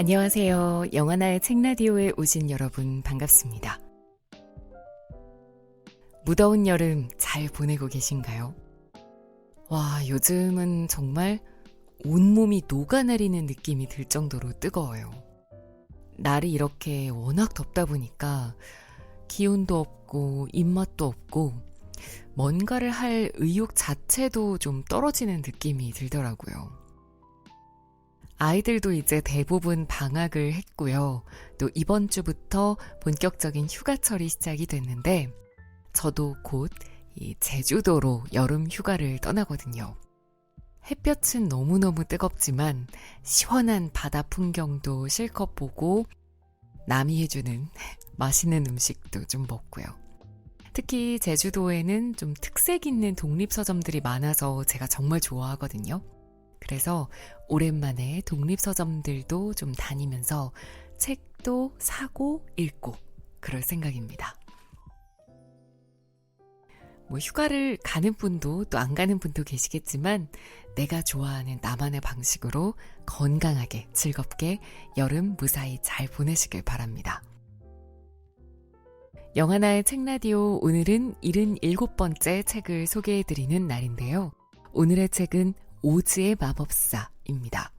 안녕하세요. 영화나의 책라디오에 오신 여러분 반갑습니다. 무더운 여름 잘 보내고 계신가요? 와, 요즘은 정말 온몸이 녹아내리는 느낌이 들 정도로 뜨거워요. 날이 이렇게 워낙 덥다 보니까 기운도 없고 입맛도 없고 뭔가를 할 의욕 자체도 좀 떨어지는 느낌이 들더라고요. 아이들도 이제 대부분 방학을 했고요. 또 이번 주부터 본격적인 휴가철이 시작이 됐는데 저도 곧 이 제주도로 여름 휴가를 떠나거든요. 햇볕은 너무너무 뜨겁지만 시원한 바다 풍경도 실컷 보고 남이 해주는 맛있는 음식도 좀 먹고요. 특히 제주도에는 좀 특색 있는 독립서점들이 많아서 제가 정말 좋아하거든요. 그래서 오랜만에 독립서점들도 좀 다니면서 책도 사고 읽고 그럴 생각입니다. 휴가를 가는 분도 또 안 가는 분도 계시겠지만 내가 좋아하는 나만의 방식으로 건강하게 즐겁게 여름 무사히 잘 보내시길 바랍니다. 영화나의 책라디오 오늘은 77번째 책을 소개해드리는 날인데요. 오늘의 책은 오즈의 마법사입니다.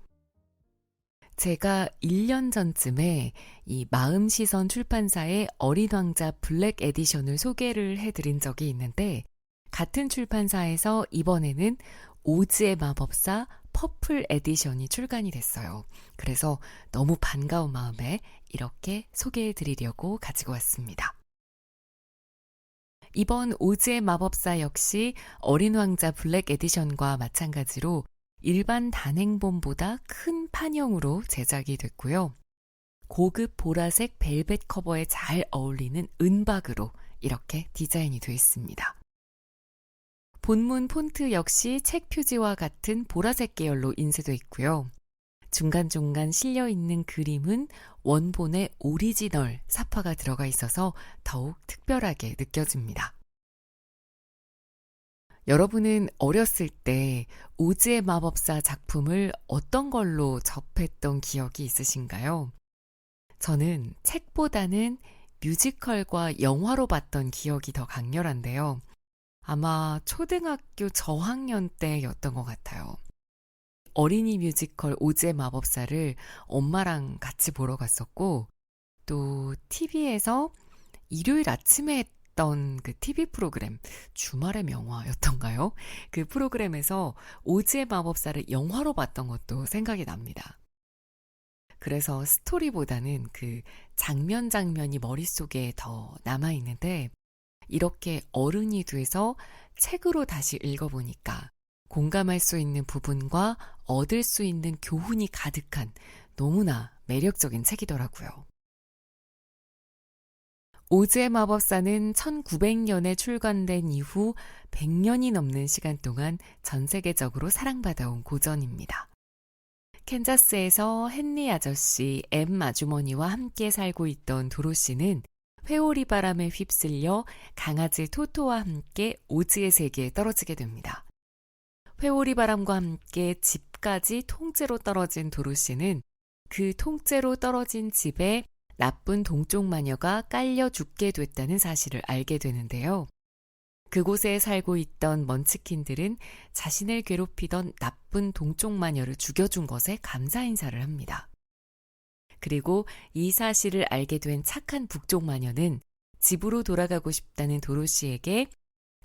제가 1년 전쯤에 이 마음시선 출판사의 어린 왕자 블랙 에디션을 소개를 해드린 적이 있는데 같은 출판사에서 이번에는 오즈의 마법사 퍼플 에디션이 출간이 됐어요. 그래서 너무 반가운 마음에 이렇게 소개해드리려고 가지고 왔습니다. 이번 오즈의 마법사 역시 어린 왕자 블랙 에디션과 마찬가지로 일반 단행본보다 큰 판형으로 제작이 됐고요. 고급 보라색 벨벳 커버에 잘 어울리는 은박으로 이렇게 디자인이 되어 있습니다. 본문 폰트 역시 책 표지와 같은 보라색 계열로 인쇄되어 있고요. 중간중간 실려있는 그림은 원본의 오리지널 사파가 들어가 있어서 더욱 특별하게 느껴집니다. 여러분은 어렸을 때 오즈의 마법사 작품을 어떤 걸로 접했던 기억이 있으신가요? 저는 책보다는 뮤지컬과 영화로 봤던 기억이 더 강렬한데요. 아마 초등학교 저학년 때였던 것 같아요. 어린이 뮤지컬 오즈의 마법사를 엄마랑 같이 보러 갔었고 또 TV에서 일요일 아침에 했던 그 TV 프로그램 주말의 명화였던가요? 그 프로그램에서 오즈의 마법사를 영화로 봤던 것도 생각이 납니다. 그래서 스토리보다는 그 장면 장면이 머릿속에 더 남아있는데 이렇게 어른이 돼서 책으로 다시 읽어보니까 공감할 수 있는 부분과 얻을 수 있는 교훈이 가득한 너무나 매력적인 책이더라고요. 오즈의 마법사는 1900년에 출간된 이후 100년이 넘는 시간 동안 전 세계적으로 사랑받아온 고전입니다. 캔자스에서 헨리 아저씨, 엠 아주머니와 함께 살고 있던 도로시는 회오리 바람에 휩쓸려 강아지 토토와 함께 오즈의 세계에 떨어지게 됩니다. 회오리 바람과 함께 집까지 통째로 떨어진 도로시는 그 통째로 떨어진 집에 나쁜 동쪽 마녀가 깔려 죽게 됐다는 사실을 알게 되는데요. 그곳에 살고 있던 먼치킨들은 자신을 괴롭히던 나쁜 동쪽 마녀를 죽여준 것에 감사 인사를 합니다. 그리고 이 사실을 알게 된 착한 북쪽 마녀는 집으로 돌아가고 싶다는 도로시에게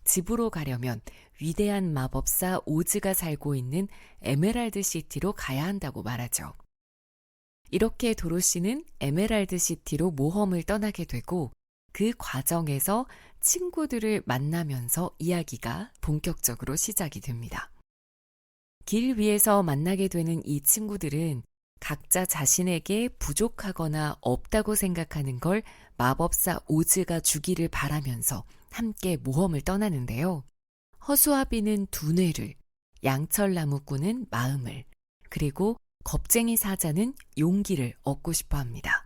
집으로 가려면 위대한 마법사 오즈가 살고 있는 에메랄드 시티로 가야 한다고 말하죠. 이렇게 도로시는 에메랄드 시티로 모험을 떠나게 되고 그 과정에서 친구들을 만나면서 이야기가 본격적으로 시작이 됩니다. 길 위에서 만나게 되는 이 친구들은 각자 자신에게 부족하거나 없다고 생각하는 걸 마법사 오즈가 주기를 바라면서 함께 모험을 떠나는데요. 허수아비는 두뇌를, 양철나무꾼은 마음을, 그리고 겁쟁이 사자는 용기를 얻고 싶어 합니다.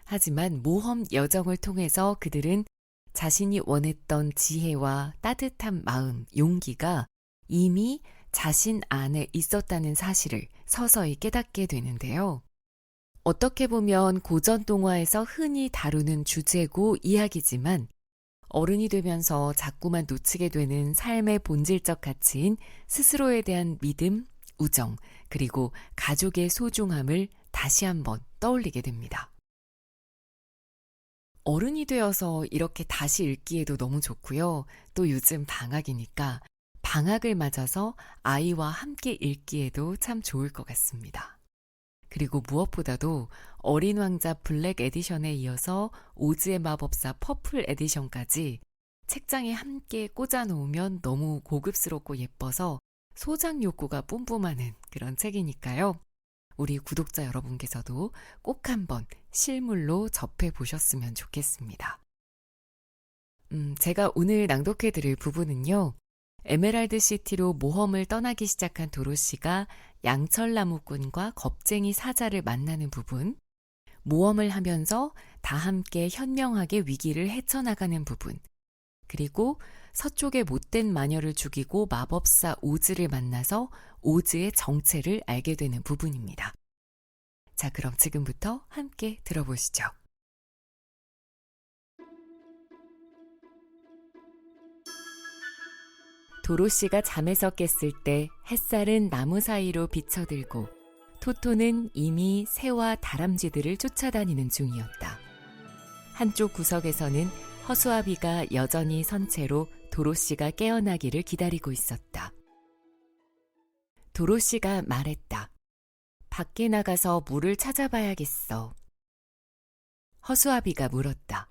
하지만 모험 여정을 통해서 그들은 자신이 원했던 지혜와 따뜻한 마음, 용기가 이미 자신 안에 있었다는 사실을 서서히 깨닫게 되는데요. 어떻게 보면 고전 동화에서 흔히 다루는 주제고 이야기지만 어른이 되면서 자꾸만 놓치게 되는 삶의 본질적 가치인 스스로에 대한 믿음, 우정, 그리고 가족의 소중함을 다시 한번 떠올리게 됩니다. 어른이 되어서 이렇게 다시 읽기에도 너무 좋고요. 또 요즘 방학이니까 방학을 맞아서 아이와 함께 읽기에도 참 좋을 것 같습니다. 그리고 무엇보다도 어린 왕자 블랙 에디션에 이어서 오즈의 마법사 퍼플 에디션까지 책장에 함께 꽂아 놓으면 너무 고급스럽고 예뻐서 소장 욕구가 뿜뿜하는 그런 책이니까요. 우리 구독자 여러분께서도 꼭 한번 실물로 접해 보셨으면 좋겠습니다. 제가 오늘 낭독해 드릴 부분은요. 에메랄드 시티로 모험을 떠나기 시작한 도로시가 양철나무꾼과 겁쟁이 사자를 만나는 부분, 모험을 하면서 다 함께 현명하게 위기를 헤쳐나가는 부분, 그리고 서쪽의 못된 마녀를 죽이고 마법사 오즈를 만나서 오즈의 정체를 알게 되는 부분입니다. 자, 그럼 지금부터 함께 들어보시죠. 도로시가 잠에서 깼을 때 햇살은 나무 사이로 비쳐들고 토토는 이미 새와 다람쥐들을 쫓아다니는 중이었다. 한쪽 구석에서는 허수아비가 여전히 선 채로 도로시가 깨어나기를 기다리고 있었다. 도로시가 말했다. 밖에 나가서 물을 찾아봐야겠어. 허수아비가 물었다.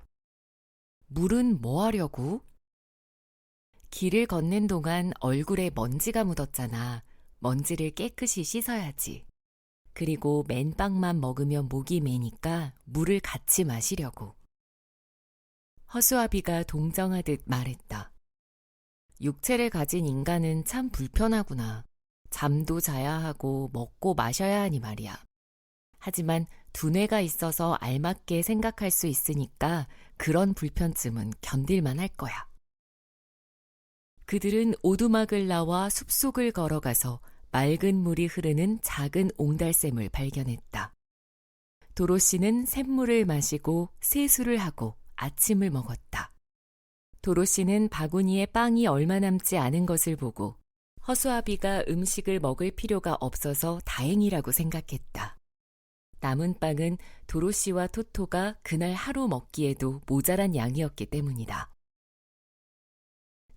물은 뭐 하려고? 길을 걷는 동안 얼굴에 먼지가 묻었잖아. 먼지를 깨끗이 씻어야지. 그리고 맨빵만 먹으면 목이 메니까 물을 같이 마시려고. 허수아비가 동정하듯 말했다. 육체를 가진 인간은 참 불편하구나. 잠도 자야 하고 먹고 마셔야 하니 말이야. 하지만 두뇌가 있어서 알맞게 생각할 수 있으니까 그런 불편쯤은 견딜만 할 거야. 그들은 오두막을 나와 숲속을 걸어가서 맑은 물이 흐르는 작은 옹달샘을 발견했다. 도로시는 샘물을 마시고 세수를 하고 아침을 먹었다. 도로시는 바구니에 빵이 얼마 남지 않은 것을 보고 허수아비가 음식을 먹을 필요가 없어서 다행이라고 생각했다. 남은 빵은 도로시와 토토가 그날 하루 먹기에도 모자란 양이었기 때문이다.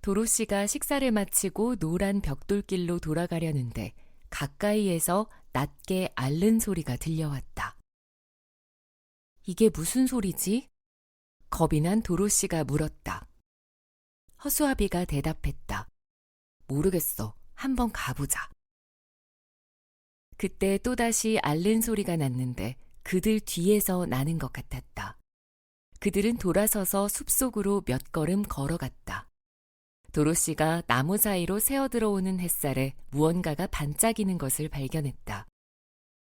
도로시가 식사를 마치고 노란 벽돌길로 돌아가려는데 가까이에서 낮게 앓는 소리가 들려왔다. 이게 무슨 소리지? 겁이 난 도로시가 물었다. 허수아비가 대답했다. 모르겠어. 한번 가보자. 그때 또다시 앓는 소리가 났는데 그들 뒤에서 나는 것 같았다. 그들은 돌아서서 숲속으로 몇 걸음 걸어갔다. 도로시가 나무 사이로 새어들어오는 햇살에 무언가가 반짝이는 것을 발견했다.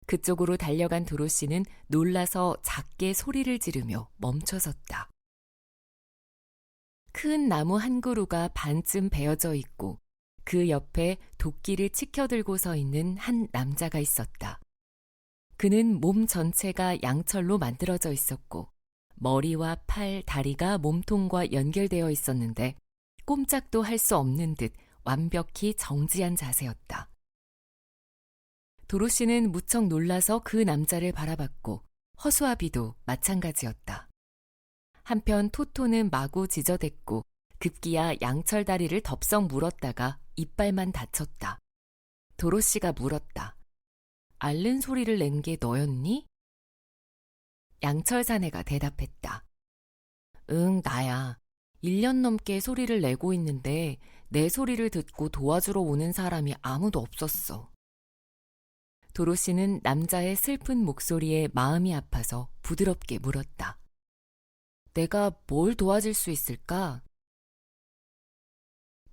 그쪽으로 달려간 도로시는 놀라서 작게 소리를 지르며 멈춰섰다. 큰 나무 한 그루가 반쯤 베어져 있고 그 옆에 도끼를 치켜들고 서 있는 한 남자가 있었다. 그는 몸 전체가 양철로 만들어져 있었고 머리와 팔, 다리가 몸통과 연결되어 있었는데 꼼짝도 할 수 없는 듯 완벽히 정지한 자세였다. 도로시는 무척 놀라서 그 남자를 바라봤고 허수아비도 마찬가지였다. 한편 토토는 마구 지저댔고 급기야 양철다리를 덥석 물었다가 이빨만 다쳤다. 도로시가 물었다. 앓는 소리를 낸 게 너였니? 양철사내가 대답했다. 응, 나야. 1년 넘게 소리를 내고 있는데 내 소리를 듣고 도와주러 오는 사람이 아무도 없었어. 도로시는 남자의 슬픈 목소리에 마음이 아파서 부드럽게 물었다. 내가 뭘 도와줄 수 있을까?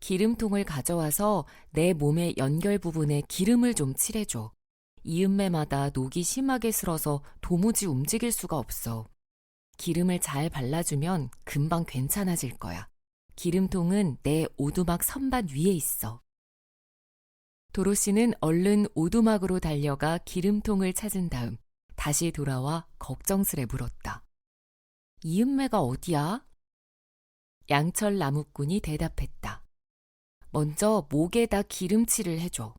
기름통을 가져와서 내 몸의 연결 부분에 기름을 좀 칠해줘. 이음매마다 녹이 심하게 슬어서 도무지 움직일 수가 없어. 기름을 잘 발라주면 금방 괜찮아질 거야. 기름통은 내 오두막 선반 위에 있어. 도로시는 얼른 오두막으로 달려가 기름통을 찾은 다음 다시 돌아와 걱정스레 물었다. 이은매가 어디야? 양철 나무꾼이 대답했다. 먼저 목에다 기름칠을 해줘.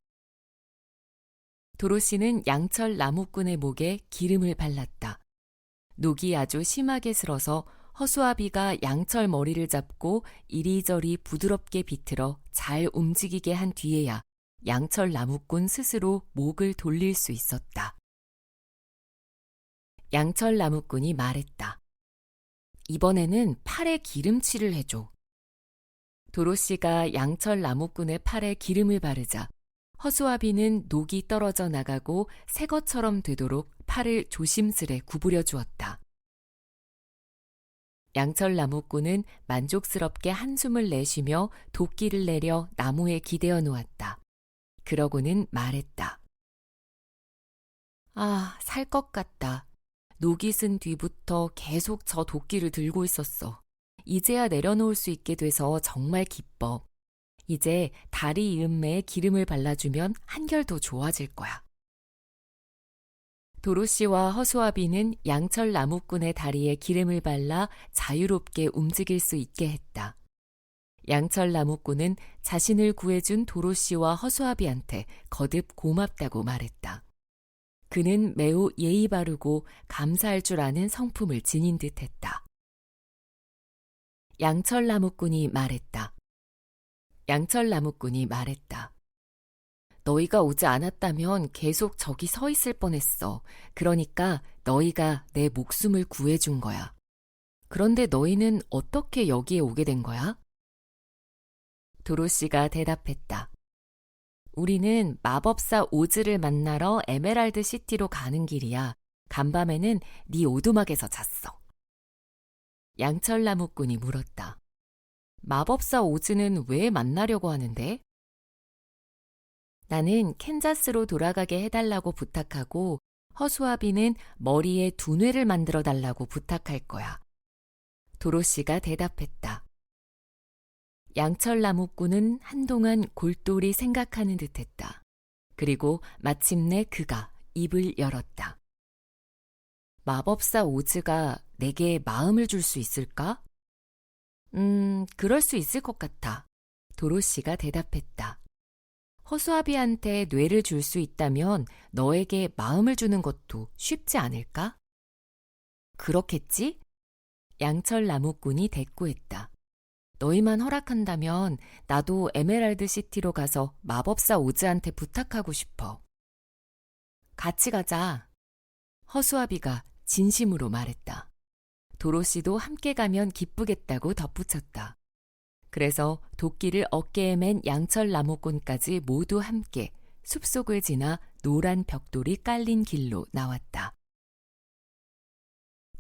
도로시는 양철 나무꾼의 목에 기름을 발랐다. 녹이 아주 심하게 슬어서 허수아비가 양철 머리를 잡고 이리저리 부드럽게 비틀어 잘 움직이게 한 뒤에야 양철 나무꾼 스스로 목을 돌릴 수 있었다. 양철 나무꾼이 말했다. 이번에는 팔에 기름칠을 해줘. 도로시가 양철 나무꾼의 팔에 기름을 바르자 허수아비는 녹이 떨어져 나가고 새 것처럼 되도록 팔을 조심스레 구부려 주었다. 양철 나무꾼은 만족스럽게 한숨을 내쉬며 도끼를 내려 나무에 기대어 놓았다. 그러고는 말했다. 아, 살 것 같다. 녹이 쓴 뒤부터 계속 저 도끼를 들고 있었어. 이제야 내려놓을 수 있게 돼서 정말 기뻐. 이제 다리 이음매에 기름을 발라주면 한결 더 좋아질 거야. 도로시와 허수아비는 양철 나무꾼의 다리에 기름을 발라 자유롭게 움직일 수 있게 했다. 양철 나무꾼은 자신을 구해준 도로시와 허수아비한테 거듭 고맙다고 말했다. 그는 매우 예의 바르고 감사할 줄 아는 성품을 지닌 듯했다. 양철 나무꾼이 말했다. 양철 나무꾼이 말했다. 너희가 오지 않았다면 계속 저기 서 있을 뻔했어. 그러니까 너희가 내 목숨을 구해준 거야. 그런데 너희는 어떻게 여기에 오게 된 거야? 도로시가 대답했다. 우리는 마법사 오즈를 만나러 에메랄드 시티로 가는 길이야. 간밤에는 네 오두막에서 잤어. 양철 나무꾼이 물었다. 마법사 오즈는 왜 만나려고 하는데? 나는 캔자스로 돌아가게 해달라고 부탁하고 허수아비는 머리에 두뇌를 만들어 달라고 부탁할 거야. 도로시가 대답했다. 양철 나무꾼은 한동안 골똘히 생각하는 듯했다. 그리고 마침내 그가 입을 열었다. 마법사 오즈가 내게 마음을 줄 수 있을까? 그럴 수 있을 것 같아. 도로시가 대답했다. 허수아비한테 뇌를 줄 수 있다면 너에게 마음을 주는 것도 쉽지 않을까? 그렇겠지? 양철 나무꾼이 대꾸했다. 너희만 허락한다면 나도 에메랄드 시티로 가서 마법사 오즈한테 부탁하고 싶어. 같이 가자. 허수아비가 진심으로 말했다. 도로시도 함께 가면 기쁘겠다고 덧붙였다. 그래서 도끼를 어깨에 맨 양철 나무꾼까지 모두 함께 숲속을 지나 노란 벽돌이 깔린 길로 나왔다.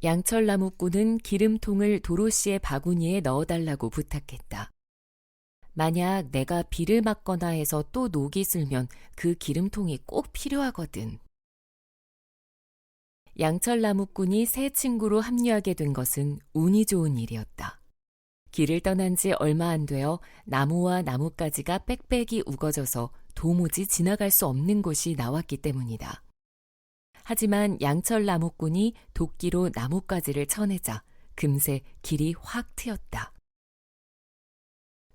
양철 나무꾼은 기름통을 도로시의 바구니에 넣어달라고 부탁했다. 만약 내가 비를 맞거나 해서 또 녹이 슬면 그 기름통이 꼭 필요하거든. 양철 나무꾼이 새 친구로 합류하게 된 것은 운이 좋은 일이었다. 길을 떠난 지 얼마 안 되어 나무와 나뭇가지가 빽빽이 우거져서 도무지 지나갈 수 없는 곳이 나왔기 때문이다. 하지만 양철 나무꾼이 도끼로 나뭇가지를 쳐내자 금세 길이 확 트였다.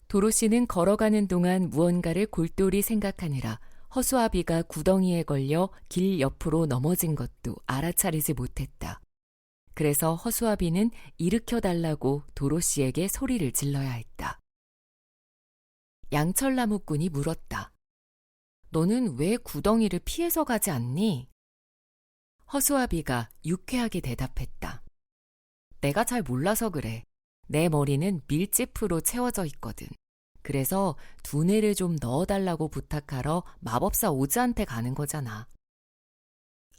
도로시는 걸어가는 동안 무언가를 골똘히 생각하느라 허수아비가 구덩이에 걸려 길 옆으로 넘어진 것도 알아차리지 못했다. 그래서 허수아비는 일으켜달라고 도로시에게 소리를 질러야 했다. 양철 나무꾼이 물었다. 너는 왜 구덩이를 피해서 가지 않니? 허수아비가 유쾌하게 대답했다. 내가 잘 몰라서 그래. 내 머리는 밀짚으로 채워져 있거든. 그래서 두뇌를 좀 넣어달라고 부탁하러 마법사 오즈한테 가는 거잖아.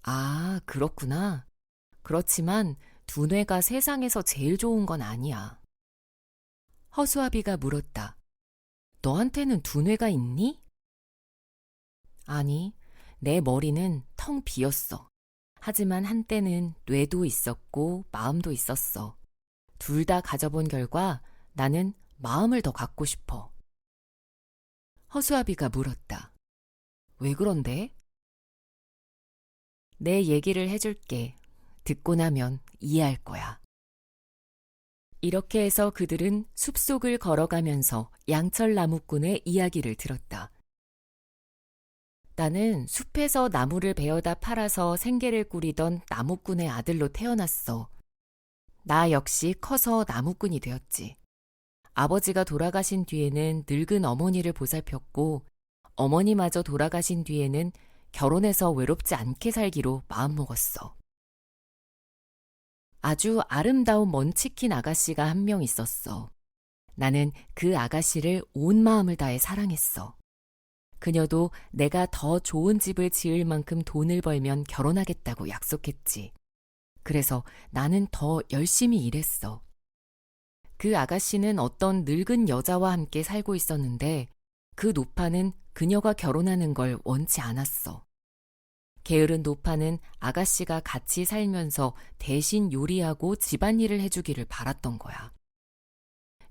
아, 그렇구나. 그렇지만 두뇌가 세상에서 제일 좋은 건 아니야. 허수아비가 물었다. 너한테는 두뇌가 있니? 아니, 내 머리는 텅 비었어. 하지만 한때는 뇌도 있었고 마음도 있었어. 둘 다 가져본 결과 나는 마음을 더 갖고 싶어. 허수아비가 물었다. 왜 그런데? 내 얘기를 해줄게. 듣고 나면 이해할 거야. 이렇게 해서 그들은 숲속을 걸어가면서 양철 나무꾼의 이야기를 들었다. 나는 숲에서 나무를 베어다 팔아서 생계를 꾸리던 나무꾼의 아들로 태어났어. 나 역시 커서 나무꾼이 되었지. 아버지가 돌아가신 뒤에는 늙은 어머니를 보살폈고 어머니마저 돌아가신 뒤에는 결혼해서 외롭지 않게 살기로 마음먹었어. 아주 아름다운 먼치킨 아가씨가 한 명 있었어. 나는 그 아가씨를 온 마음을 다해 사랑했어. 그녀도 내가 더 좋은 집을 지을 만큼 돈을 벌면 결혼하겠다고 약속했지. 그래서 나는 더 열심히 일했어. 그 아가씨는 어떤 늙은 여자와 함께 살고 있었는데 그 노파는 그녀가 결혼하는 걸 원치 않았어. 게으른 노파는 아가씨가 같이 살면서 대신 요리하고 집안일을 해주기를 바랐던 거야.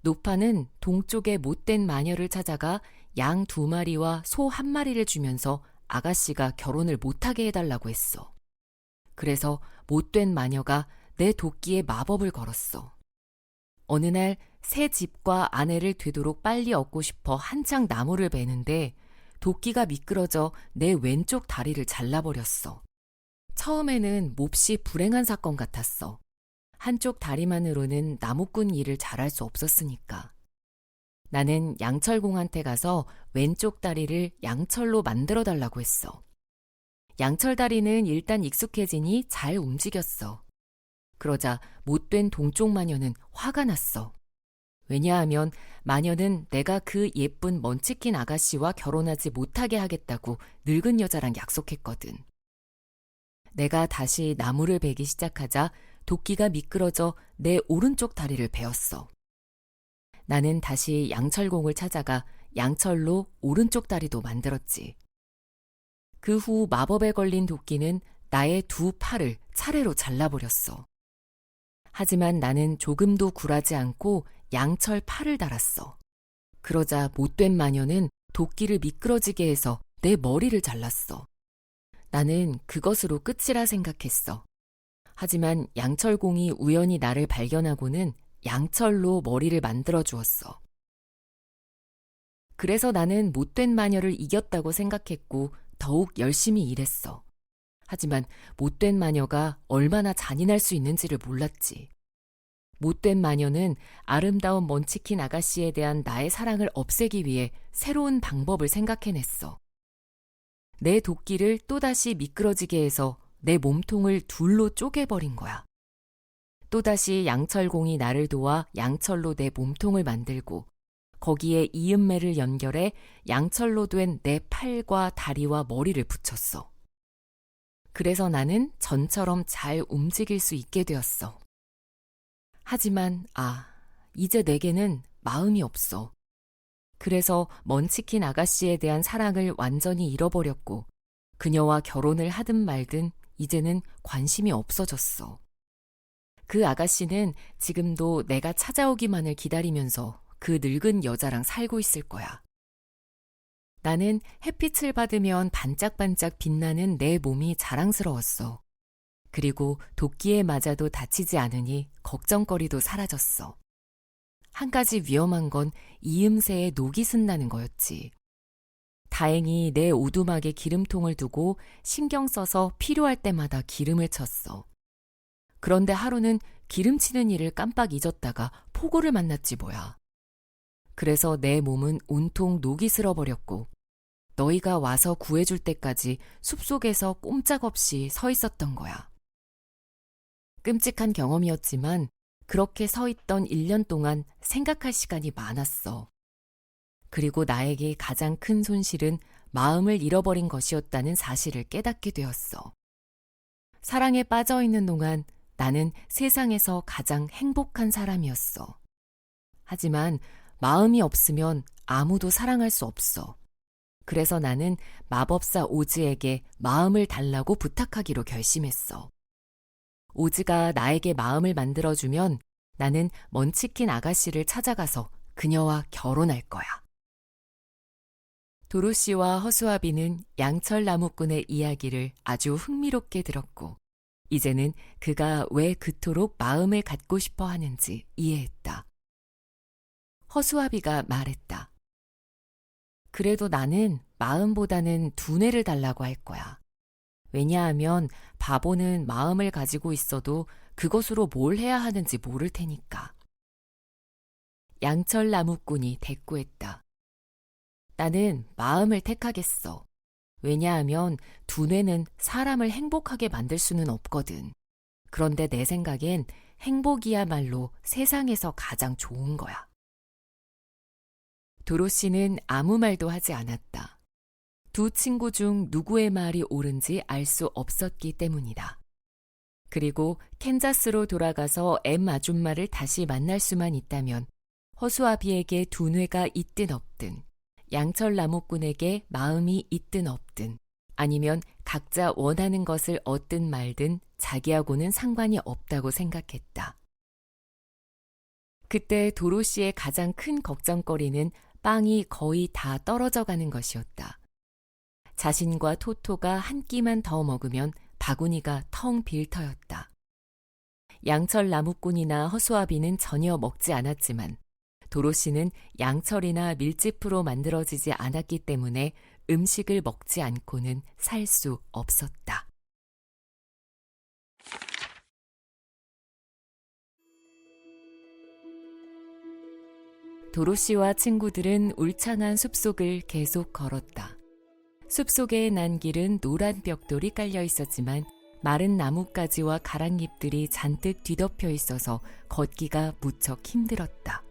노파는 동쪽의 못된 마녀를 찾아가 양 2마리와 소 1마리를 주면서 아가씨가 결혼을 못하게 해달라고 했어. 그래서 못된 마녀가 내 도끼에 마법을 걸었어. 어느 날 새 집과 아내를 되도록 빨리 얻고 싶어 한창 나무를 베는데 도끼가 미끄러져 내 왼쪽 다리를 잘라버렸어. 처음에는 몹시 불행한 사건 같았어. 한쪽 다리만으로는 나무꾼 일을 잘할 수 없었으니까. 나는 양철공한테 가서 왼쪽 다리를 양철로 만들어 달라고 했어. 양철 다리는 일단 익숙해지니 잘 움직였어. 그러자 못된 동쪽 마녀는 화가 났어. 왜냐하면 마녀는 내가 그 예쁜 먼치킨 아가씨와 결혼하지 못하게 하겠다고 늙은 여자랑 약속했거든. 내가 다시 나무를 베기 시작하자 도끼가 미끄러져 내 오른쪽 다리를 베었어. 나는 다시 양철공을 찾아가 양철로 오른쪽 다리도 만들었지. 그 후 마법에 걸린 도끼는 나의 2팔을 차례로 잘라버렸어. 하지만 나는 조금도 굴하지 않고 양철 팔을 달았어. 그러자 못된 마녀는 도끼를 미끄러지게 해서 내 머리를 잘랐어. 나는 그것으로 끝이라 생각했어. 하지만 양철공이 우연히 나를 발견하고는 양철로 머리를 만들어 주었어. 그래서 나는 못된 마녀를 이겼다고 생각했고 더욱 열심히 일했어. 하지만 못된 마녀가 얼마나 잔인할 수 있는지를 몰랐지. 못된 마녀는 아름다운 먼치킨 아가씨에 대한 나의 사랑을 없애기 위해 새로운 방법을 생각해냈어. 내 도끼를 또다시 미끄러지게 해서 내 몸통을 둘로 쪼개버린 거야. 또다시 양철공이 나를 도와 양철로 내 몸통을 만들고 거기에 이음매를 연결해 양철로 된 내 팔과 다리와 머리를 붙였어. 그래서 나는 전처럼 잘 움직일 수 있게 되었어. 하지만 이제 내게는 마음이 없어. 그래서 먼치킨 아가씨에 대한 사랑을 완전히 잃어버렸고 그녀와 결혼을 하든 말든 이제는 관심이 없어졌어. 그 아가씨는 지금도 내가 찾아오기만을 기다리면서 그 늙은 여자랑 살고 있을 거야. 나는 햇빛을 받으면 반짝반짝 빛나는 내 몸이 자랑스러웠어. 그리고 도끼에 맞아도 다치지 않으니 걱정거리도 사라졌어. 한 가지 위험한 건 이음새에 녹이 쓴다는 거였지. 다행히 내 오두막에 기름통을 두고 신경 써서 필요할 때마다 기름을 쳤어. 그런데 하루는 기름치는 일을 깜빡 잊었다가 폭우를 만났지 뭐야. 그래서 내 몸은 온통 녹이 슬어버렸고 너희가 와서 구해줄 때까지 숲속에서 꼼짝없이 서 있었던 거야. 끔찍한 경험이었지만 그렇게 서 있던 1년 동안 생각할 시간이 많았어. 그리고 나에게 가장 큰 손실은 마음을 잃어버린 것이었다는 사실을 깨닫게 되었어. 사랑에 빠져 있는 동안 나는 세상에서 가장 행복한 사람이었어. 하지만 마음이 없으면 아무도 사랑할 수 없어. 그래서 나는 마법사 오즈에게 마음을 달라고 부탁하기로 결심했어. 오즈가 나에게 마음을 만들어주면 나는 먼치킨 아가씨를 찾아가서 그녀와 결혼할 거야. 도로시와 허수아비는 양철 나무꾼의 이야기를 아주 흥미롭게 들었고 이제는 그가 왜 그토록 마음을 갖고 싶어 하는지 이해했다. 허수아비가 말했다. 그래도 나는 마음보다는 두뇌를 달라고 할 거야. 왜냐하면 바보는 마음을 가지고 있어도 그것으로 뭘 해야 하는지 모를 테니까. 양철 나무꾼이 대꾸했다. 나는 마음을 택하겠어. 왜냐하면 두뇌는 사람을 행복하게 만들 수는 없거든. 그런데 내 생각엔 행복이야말로 세상에서 가장 좋은 거야. 도로시는 아무 말도 하지 않았다. 두 친구 중 누구의 말이 옳은지 알 수 없었기 때문이다. 그리고 캔자스로 돌아가서 엠 아줌마를 다시 만날 수만 있다면 허수아비에게 두뇌가 있든 없든 양철 나무꾼에게 마음이 있든 없든 아니면 각자 원하는 것을 얻든 말든 자기하고는 상관이 없다고 생각했다. 그때 도로시의 가장 큰 걱정거리는 빵이 거의 다 떨어져 가는 것이었다. 자신과 토토가 한 끼만 더 먹으면 바구니가 텅 빌 터였다. 양철 나무꾼이나 허수아비는 전혀 먹지 않았지만 도로시는 양철이나 밀짚으로 만들어지지 않았기 때문에 음식을 먹지 않고는 살 수 없었다. 도로시와 친구들은 울창한 숲속을 계속 걸었다. 숲속의 난길은 노란 벽돌이 깔려 있었지만 마른 나뭇가지와 가랑잎들이 잔뜩 뒤덮여 있어서 걷기가 무척 힘들었다.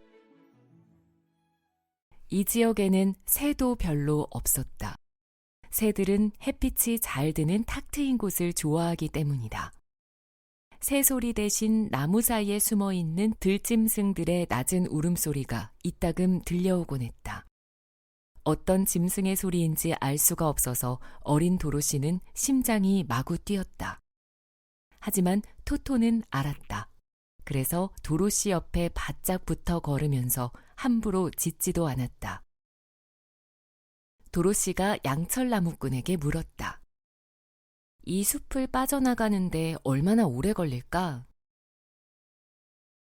이 지역에는 새도 별로 없었다. 새들은 햇빛이 잘 드는 탁 트인 곳을 좋아하기 때문이다. 새소리 대신 나무 사이에 숨어있는 들짐승들의 낮은 울음소리가 이따금 들려오곤 했다. 어떤 짐승의 소리인지 알 수가 없어서 어린 도로시는 심장이 마구 뛰었다. 하지만 토토는 알았다. 그래서 도로시 옆에 바짝 붙어 걸으면서 함부로 짖지도 않았다. 도로시가 양철 나무꾼에게 물었다. 이 숲을 빠져나가는데 얼마나 오래 걸릴까?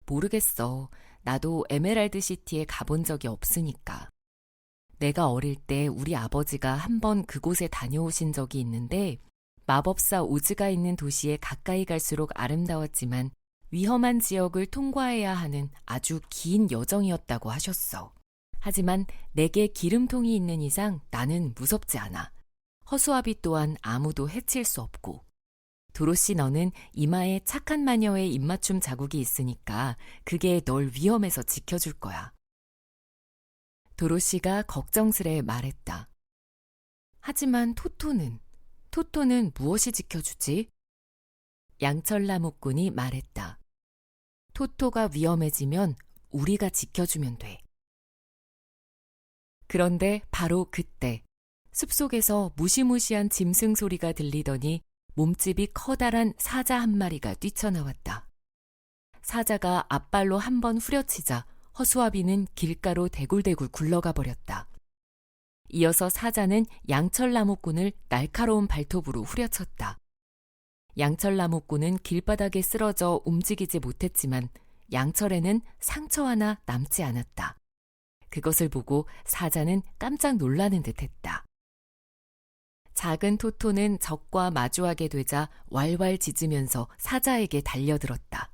모르겠어. 나도 에메랄드 시티에 가본 적이 없으니까. 내가 어릴 때 우리 아버지가 한번 그곳에 다녀오신 적이 있는데 마법사 오즈가 있는 도시에 가까이 갈수록 아름다웠지만 위험한 지역을 통과해야 하는 아주 긴 여정이었다고 하셨어. 하지만 내게 기름통이 있는 이상 나는 무섭지 않아. 허수아비 또한 아무도 해칠 수 없고. 도로시 너는 이마에 착한 마녀의 입맞춤 자국이 있으니까 그게 널 위험에서 지켜줄 거야. 도로시가 걱정스레 말했다. 하지만 토토는 무엇이 지켜주지? 양철 나무꾼이 말했다. 토토가 위험해지면 우리가 지켜주면 돼. 그런데 바로 그때 숲속에서 무시무시한 짐승 소리가 들리더니 몸집이 커다란 사자 한 마리가 뛰쳐나왔다. 사자가 앞발로 한 번 후려치자 허수아비는 길가로 대굴대굴 굴러가 버렸다. 이어서 사자는 양철 나무꾼을 날카로운 발톱으로 후려쳤다. 양철 나무꾼은 길바닥에 쓰러져 움직이지 못했지만 양철에는 상처 하나 남지 않았다. 그것을 보고 사자는 깜짝 놀라는 듯했다. 작은 토토는 적과 마주하게 되자 왈왈 짖으면서 사자에게 달려들었다.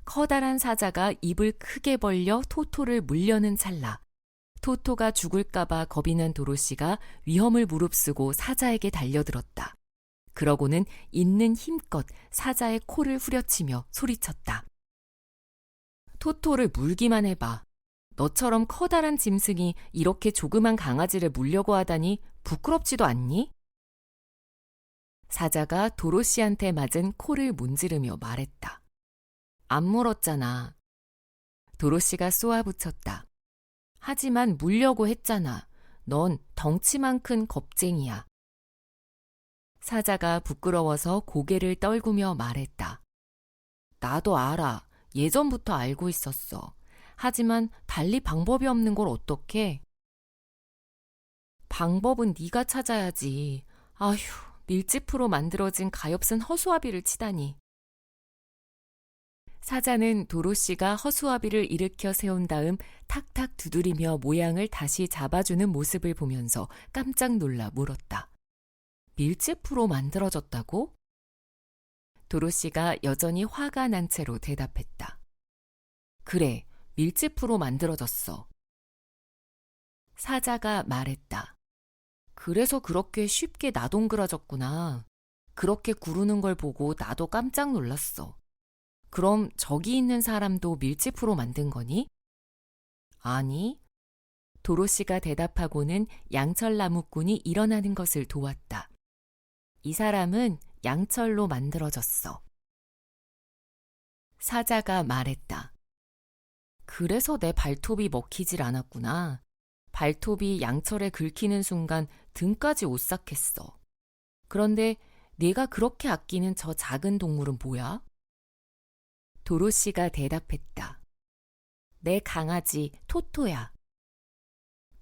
커다란 사자가 입을 크게 벌려 토토를 물려는 찰나 토토가 죽을까봐 겁이 난 도로시가 위험을 무릅쓰고 사자에게 달려들었다. 그러고는 있는 힘껏 사자의 코를 후려치며 소리쳤다. 토토를 물기만 해봐. 너처럼 커다란 짐승이 이렇게 조그만 강아지를 물려고 하다니 부끄럽지도 않니? 사자가 도로시한테 맞은 코를 문지르며 말했다. 안 물었잖아. 도로시가 쏘아붙였다. 하지만 물려고 했잖아. 넌 덩치만 큰 겁쟁이야. 사자가 부끄러워서 고개를 떨구며 말했다. 나도 알아. 예전부터 알고 있었어. 하지만 달리 방법이 없는 걸 어떡해? 방법은 네가 찾아야지. 아휴, 밀짚으로 만들어진 가엾은 허수아비를 치다니. 사자는 도로시가 허수아비를 일으켜 세운 다음 탁탁 두드리며 모양을 다시 잡아주는 모습을 보면서 깜짝 놀라 물었다. 밀짚으로 만들어졌다고? 도로시가 여전히 화가 난 채로 대답했다. 그래, 밀짚으로 만들어졌어. 사자가 말했다. 그래서 그렇게 쉽게 나동그라졌구나. 그렇게 구르는 걸 보고 나도 깜짝 놀랐어. 그럼 저기 있는 사람도 밀짚으로 만든 거니? 아니. 도로시가 대답하고는 양철나무꾼이 일어나는 것을 도왔다. 이 사람은 양철로 만들어졌어. 사자가 말했다. 그래서 내 발톱이 먹히질 않았구나. 발톱이 양철에 긁히는 순간 등까지 오싹했어. 그런데 네가 그렇게 아끼는 저 작은 동물은 뭐야? 도로시가 대답했다. 내 강아지 토토야.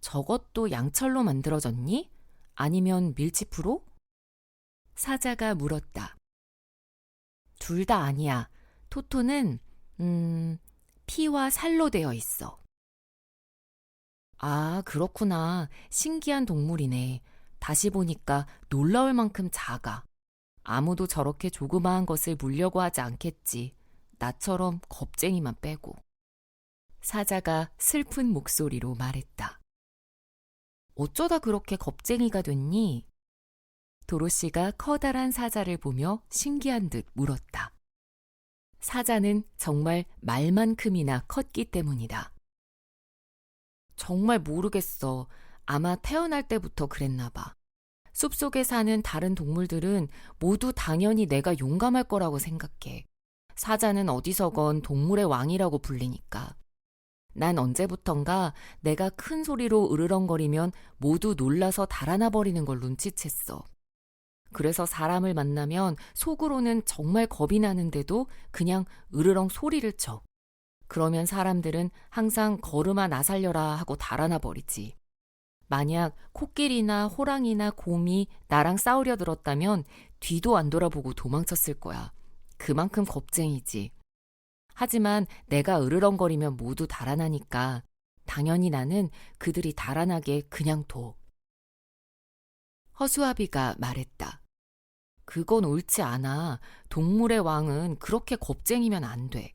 저것도 양철로 만들어졌니? 아니면 밀짚으로? 사자가 물었다. 둘 다 아니야. 토토는 피와 살로 되어 있어. 아, 그렇구나. 신기한 동물이네. 다시 보니까 놀라울 만큼 작아. 아무도 저렇게 조그마한 것을 물려고 하지 않겠지. 나처럼 겁쟁이만 빼고. 사자가 슬픈 목소리로 말했다. 어쩌다 그렇게 겁쟁이가 됐니? 도로시가 커다란 사자를 보며 신기한 듯 물었다. 사자는 정말 말만큼이나 컸기 때문이다. 정말 모르겠어. 아마 태어날 때부터 그랬나 봐. 숲속에 사는 다른 동물들은 모두 당연히 내가 용감할 거라고 생각해. 사자는 어디서건 동물의 왕이라고 불리니까. 난 언제부턴가 내가 큰 소리로 으르렁거리면 모두 놀라서 달아나 버리는 걸 눈치챘어. 그래서 사람을 만나면 속으로는 정말 겁이 나는데도 그냥 으르렁 소리를 쳐. 그러면 사람들은 항상 걸음아 나 살려라 하고 달아나 버리지. 만약 코끼리나 호랑이나 곰이 나랑 싸우려 들었다면 뒤도 안 돌아보고 도망쳤을 거야. 그만큼 겁쟁이지. 하지만 내가 으르렁거리면 모두 달아나니까 당연히 나는 그들이 달아나게 그냥 둬. 허수아비가 말했다. 그건 옳지 않아. 동물의 왕은 그렇게 겁쟁이면 안 돼.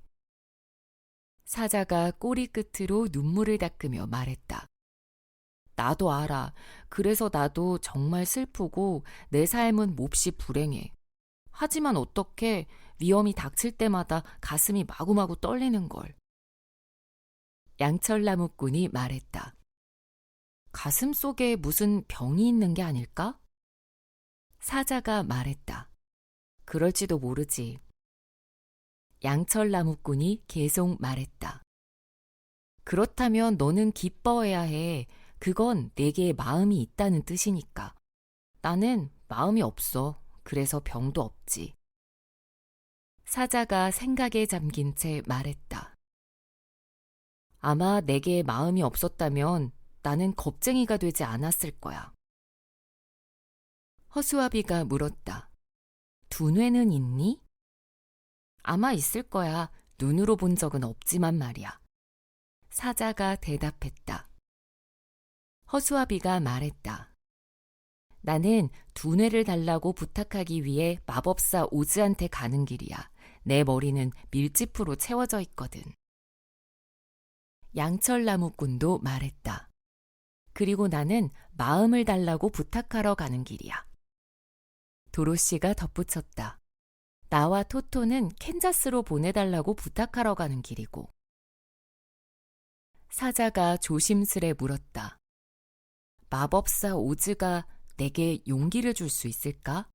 사자가 꼬리 끝으로 눈물을 닦으며 말했다. 나도 알아. 그래서 나도 정말 슬프고 내 삶은 몹시 불행해. 하지만 어떻게 위험이 닥칠 때마다 가슴이 마구마구 떨리는 걸. 양철나무꾼이 말했다. 가슴 속에 무슨 병이 있는 게 아닐까? 사자가 말했다. 그럴지도 모르지. 양철나무꾼이 계속 말했다. 그렇다면 너는 기뻐해야 해. 그건 내게 마음이 있다는 뜻이니까. 나는 마음이 없어. 그래서 병도 없지. 사자가 생각에 잠긴 채 말했다. 아마 내게 마음이 없었다면 나는 겁쟁이가 되지 않았을 거야. 허수아비가 물었다. 두뇌는 있니? 아마 있을 거야. 눈으로 본 적은 없지만 말이야. 사자가 대답했다. 허수아비가 말했다. 나는 두뇌를 달라고 부탁하기 위해 마법사 오즈한테 가는 길이야. 내 머리는 밀짚으로 채워져 있거든. 양철나무꾼도 말했다. 그리고 나는 마음을 달라고 부탁하러 가는 길이야. 도로시가 덧붙였다. 나와 토토는 캔자스로 보내달라고 부탁하러 가는 길이고. 사자가 조심스레 물었다. 마법사 오즈가 내게 용기를 줄 수 있을까?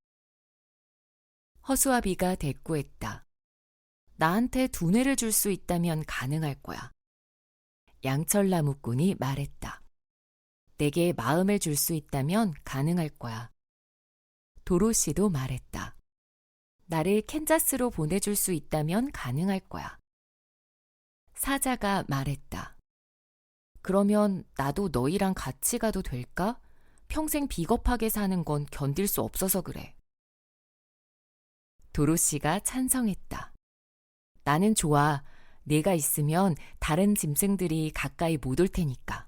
허수아비가 대꾸했다. 나한테 두뇌를 줄 수 있다면 가능할 거야. 양철나무꾼이 말했다. 내게 마음을 줄 수 있다면 가능할 거야. 도로시도 말했다. 나를 캔자스로 보내줄 수 있다면 가능할 거야. 사자가 말했다. 그러면 나도 너희랑 같이 가도 될까? 평생 비겁하게 사는 건 견딜 수 없어서 그래. 도로시가 찬성했다. 나는 좋아. 네가 있으면 다른 짐승들이 가까이 못 올 테니까.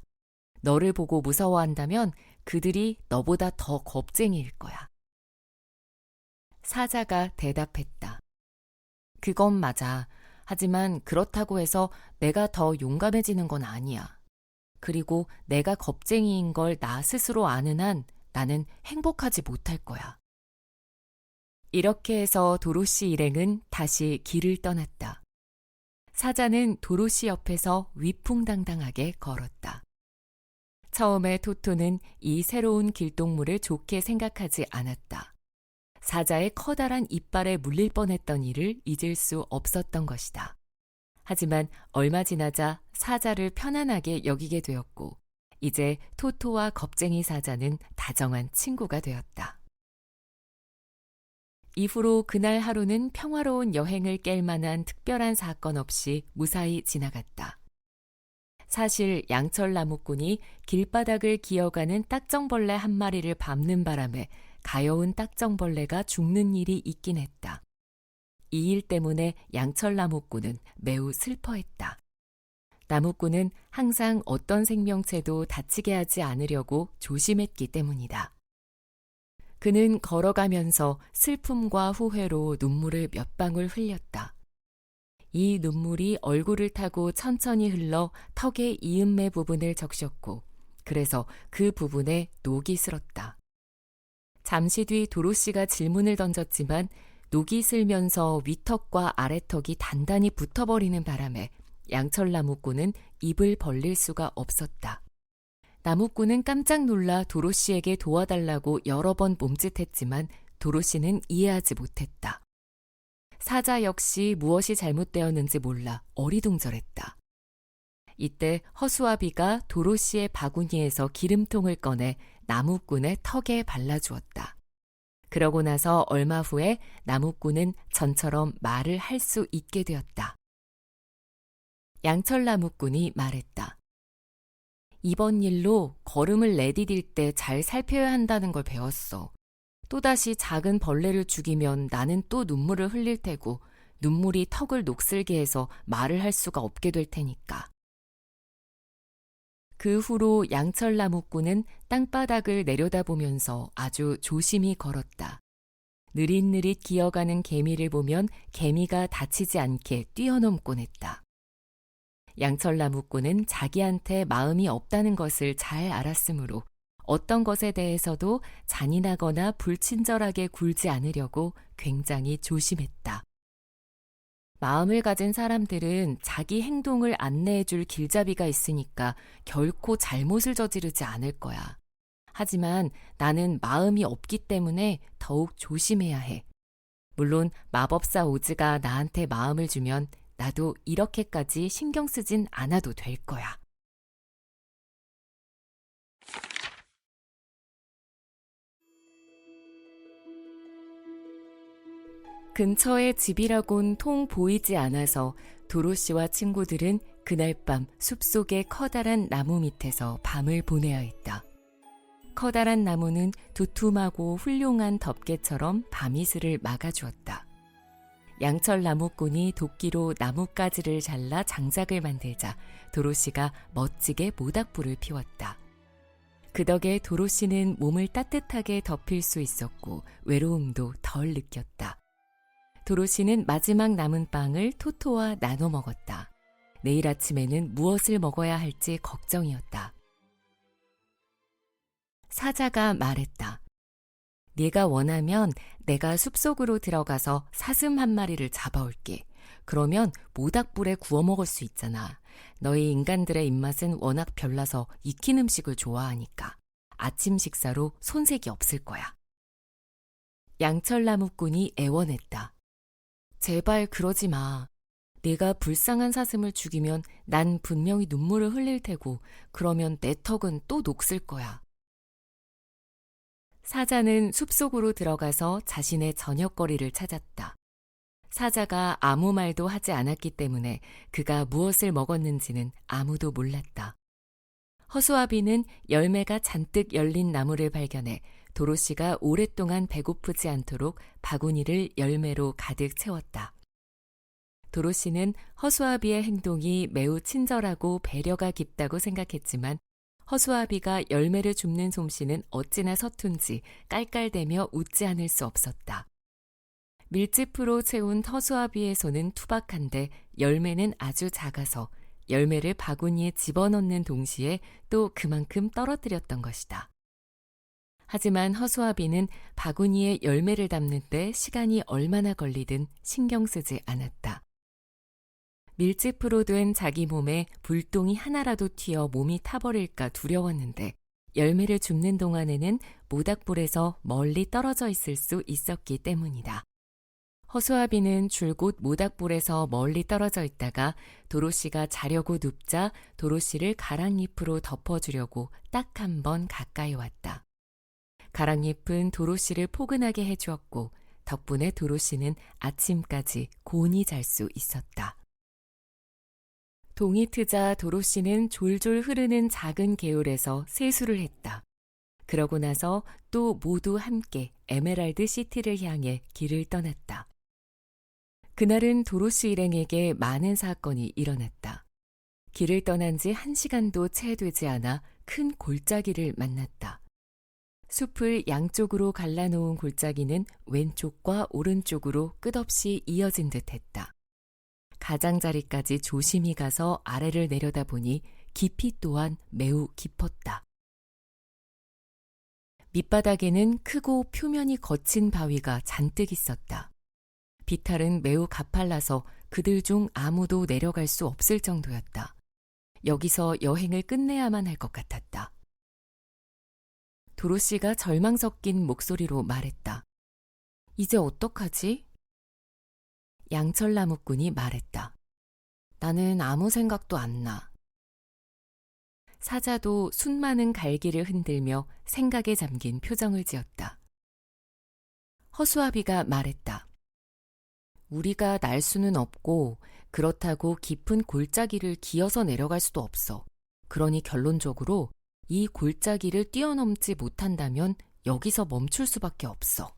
너를 보고 무서워한다면 그들이 너보다 더 겁쟁이일 거야. 사자가 대답했다. 그건 맞아. 하지만 그렇다고 해서 내가 더 용감해지는 건 아니야. 그리고 내가 겁쟁이인 걸 나 스스로 아는 한 나는 행복하지 못할 거야. 이렇게 해서 도로시 일행은 다시 길을 떠났다. 사자는 도로시 옆에서 위풍당당하게 걸었다. 처음에 토토는 이 새로운 길동무를 좋게 생각하지 않았다. 사자의 커다란 이빨에 물릴 뻔했던 일을 잊을 수 없었던 것이다. 하지만 얼마 지나자 사자를 편안하게 여기게 되었고, 이제 토토와 겁쟁이 사자는 다정한 친구가 되었다. 이후로 그날 하루는 평화로운 여행을 깰 만한 특별한 사건 없이 무사히 지나갔다. 사실 양철나무꾼이 길바닥을 기어가는 딱정벌레 한 마리를 밟는 바람에 가여운 딱정벌레가 죽는 일이 있긴 했다. 이 일 때문에 양철나무꾼은 매우 슬퍼했다. 나무꾼은 항상 어떤 생명체도 다치게 하지 않으려고 조심했기 때문이다. 그는 걸어가면서 슬픔과 후회로 눈물을 몇 방울 흘렸다. 이 눈물이 얼굴을 타고 천천히 흘러 턱의 이음매 부분을 적셨고, 그래서 그 부분에 녹이 슬었다. 잠시 뒤 도로시가 질문을 던졌지만 녹이 슬면서 위턱과 아래턱이 단단히 붙어버리는 바람에 양철나무꾼은 입을 벌릴 수가 없었다. 나무꾼은 깜짝 놀라 도로시에게 도와달라고 여러 번 몸짓했지만 도로시는 이해하지 못했다. 사자 역시 무엇이 잘못되었는지 몰라 어리둥절했다. 이때 허수아비가 도로시의 바구니에서 기름통을 꺼내 나무꾼의 턱에 발라주었다. 그러고 나서 얼마 후에 나무꾼은 전처럼 말을 할 수 있게 되었다. 양철나무꾼이 말했다. 이번 일로 걸음을 내디딜 때 잘 살펴야 한다는 걸 배웠어. 또다시 작은 벌레를 죽이면 나는 또 눈물을 흘릴 테고 눈물이 턱을 녹슬게 해서 말을 할 수가 없게 될 테니까. 그 후로 양철나무꾼은 땅바닥을 내려다보면서 아주 조심히 걸었다. 느릿느릿 기어가는 개미를 보면 개미가 다치지 않게 뛰어넘곤 했다. 양철나무꾼은 자기한테 마음이 없다는 것을 잘 알았으므로 어떤 것에 대해서도 잔인하거나 불친절하게 굴지 않으려고 굉장히 조심했다. 마음을 가진 사람들은 자기 행동을 안내해줄 길잡이가 있으니까 결코 잘못을 저지르지 않을 거야. 하지만 나는 마음이 없기 때문에 더욱 조심해야 해. 물론 마법사 오즈가 나한테 마음을 주면 나도 이렇게까지 신경 쓰진 않아도 될 거야. 근처에 집이라곤 통 보이지 않아서 도로시와 친구들은 그날 밤 숲속의 커다란 나무 밑에서 밤을 보내야 했다. 커다란 나무는 두툼하고 훌륭한 덮개처럼 밤이슬을 막아주었다. 양철나무꾼이 도끼로 나뭇가지를 잘라 장작을 만들자 도로시가 멋지게 모닥불을 피웠다. 그 덕에 도로시는 몸을 따뜻하게 덮일 수 있었고 외로움도 덜 느꼈다. 도로시는 마지막 남은 빵을 토토와 나눠 먹었다. 내일 아침에는 무엇을 먹어야 할지 걱정이었다. 사자가 말했다. 네가 원하면 내가 숲속으로 들어가서 사슴 한 마리를 잡아올게. 그러면 모닥불에 구워 먹을 수 있잖아. 너희 인간들의 입맛은 워낙 별나서 익힌 음식을 좋아하니까. 아침 식사로 손색이 없을 거야. 양철나무꾼이 애원했다. 제발 그러지 마. 내가 불쌍한 사슴을 죽이면 난 분명히 눈물을 흘릴 테고 그러면 내 턱은 또 녹슬 거야. 사자는 숲속으로 들어가서 자신의 저녁거리를 찾았다. 사자가 아무 말도 하지 않았기 때문에 그가 무엇을 먹었는지는 아무도 몰랐다. 허수아비는 열매가 잔뜩 열린 나무를 발견해 도로시가 오랫동안 배고프지 않도록 바구니를 열매로 가득 채웠다. 도로시는 허수아비의 행동이 매우 친절하고 배려가 깊다고 생각했지만 허수아비가 열매를 줍는 솜씨는 어찌나 서툰지 깔깔대며 웃지 않을 수 없었다. 밀짚으로 채운 허수아비의 손은 투박한데 열매는 아주 작아서 열매를 바구니에 집어넣는 동시에 또 그만큼 떨어뜨렸던 것이다. 하지만 허수아비는 바구니에 열매를 담는데 시간이 얼마나 걸리든 신경 쓰지 않았다. 밀짚으로 된 자기 몸에 불똥이 하나라도 튀어 몸이 타버릴까 두려웠는데 열매를 줍는 동안에는 모닥불에서 멀리 떨어져 있을 수 있었기 때문이다. 허수아비는 줄곧 모닥불에서 멀리 떨어져 있다가 도로시가 자려고 눕자 도로시를 가랑잎으로 덮어주려고 딱 한 번 가까이 왔다. 가랑잎은 도로시를 포근하게 해주었고 덕분에 도로시는 아침까지 곤히 잘 수 있었다. 동이 트자 도로시는 졸졸 흐르는 작은 개울에서 세수를 했다. 그러고 나서 또 모두 함께 에메랄드 시티를 향해 길을 떠났다. 그날은 도로시 일행에게 많은 사건이 일어났다. 길을 떠난 지 1시간도 채 되지 않아 큰 골짜기를 만났다. 숲을 양쪽으로 갈라놓은 골짜기는 왼쪽과 오른쪽으로 끝없이 이어진 듯했다. 가장자리까지 조심히 가서 아래를 내려다보니 깊이 또한 매우 깊었다. 밑바닥에는 크고 표면이 거친 바위가 잔뜩 있었다. 비탈은 매우 가팔라서 그들 중 아무도 내려갈 수 없을 정도였다. 여기서 여행을 끝내야만 할 것 같았다. 도로시가 절망 섞인 목소리로 말했다. 이제 어떡하지? 양철나무꾼이 말했다. 나는 아무 생각도 안 나. 사자도 순 많은 갈기를 흔들며 생각에 잠긴 표정을 지었다. 허수아비가 말했다. 우리가 날 수는 없고 그렇다고 깊은 골짜기를 기어서 내려갈 수도 없어. 그러니 결론적으로 이 골짜기를 뛰어넘지 못한다면 여기서 멈출 수밖에 없어.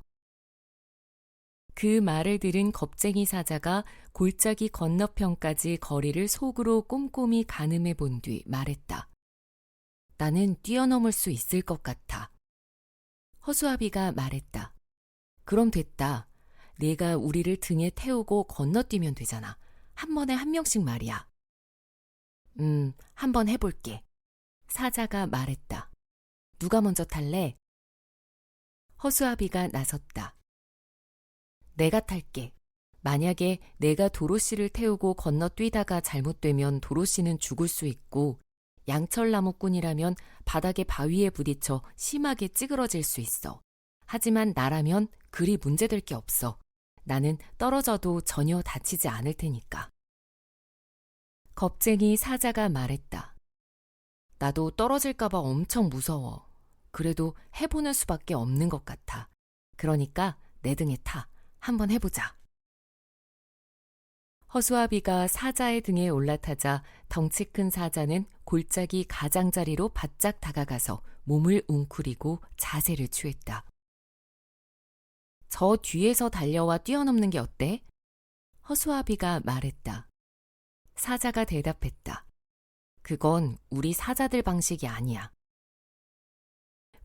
그 말을 들은 겁쟁이 사자가 골짜기 건너편까지 거리를 속으로 꼼꼼히 가늠해 본 뒤 말했다. 나는 뛰어넘을 수 있을 것 같아. 허수아비가 말했다. 그럼 됐다. 네가 우리를 등에 태우고 건너뛰면 되잖아. 한 번에 한 명씩 말이야. 한번 해볼게. 사자가 말했다. 누가 먼저 탈래? 허수아비가 나섰다. 내가 탈게. 만약에 내가 도로시를 태우고 건너뛰다가 잘못되면 도로시는 죽을 수 있고 양철나무꾼이라면 바닥에 바위에 부딪혀 심하게 찌그러질 수 있어. 하지만 나라면 그리 문제될 게 없어. 나는 떨어져도 전혀 다치지 않을 테니까. 겁쟁이 사자가 말했다. 나도 떨어질까봐 엄청 무서워. 그래도 해보는 수밖에 없는 것 같아. 그러니까 내 등에 타. 한번 해보자. 허수아비가 사자의 등에 올라타자 덩치 큰 사자는 골짜기 가장자리로 바짝 다가가서 몸을 웅크리고 자세를 취했다. 저 뒤에서 달려와 뛰어넘는 게 어때? 허수아비가 말했다. 사자가 대답했다. 그건 우리 사자들 방식이 아니야.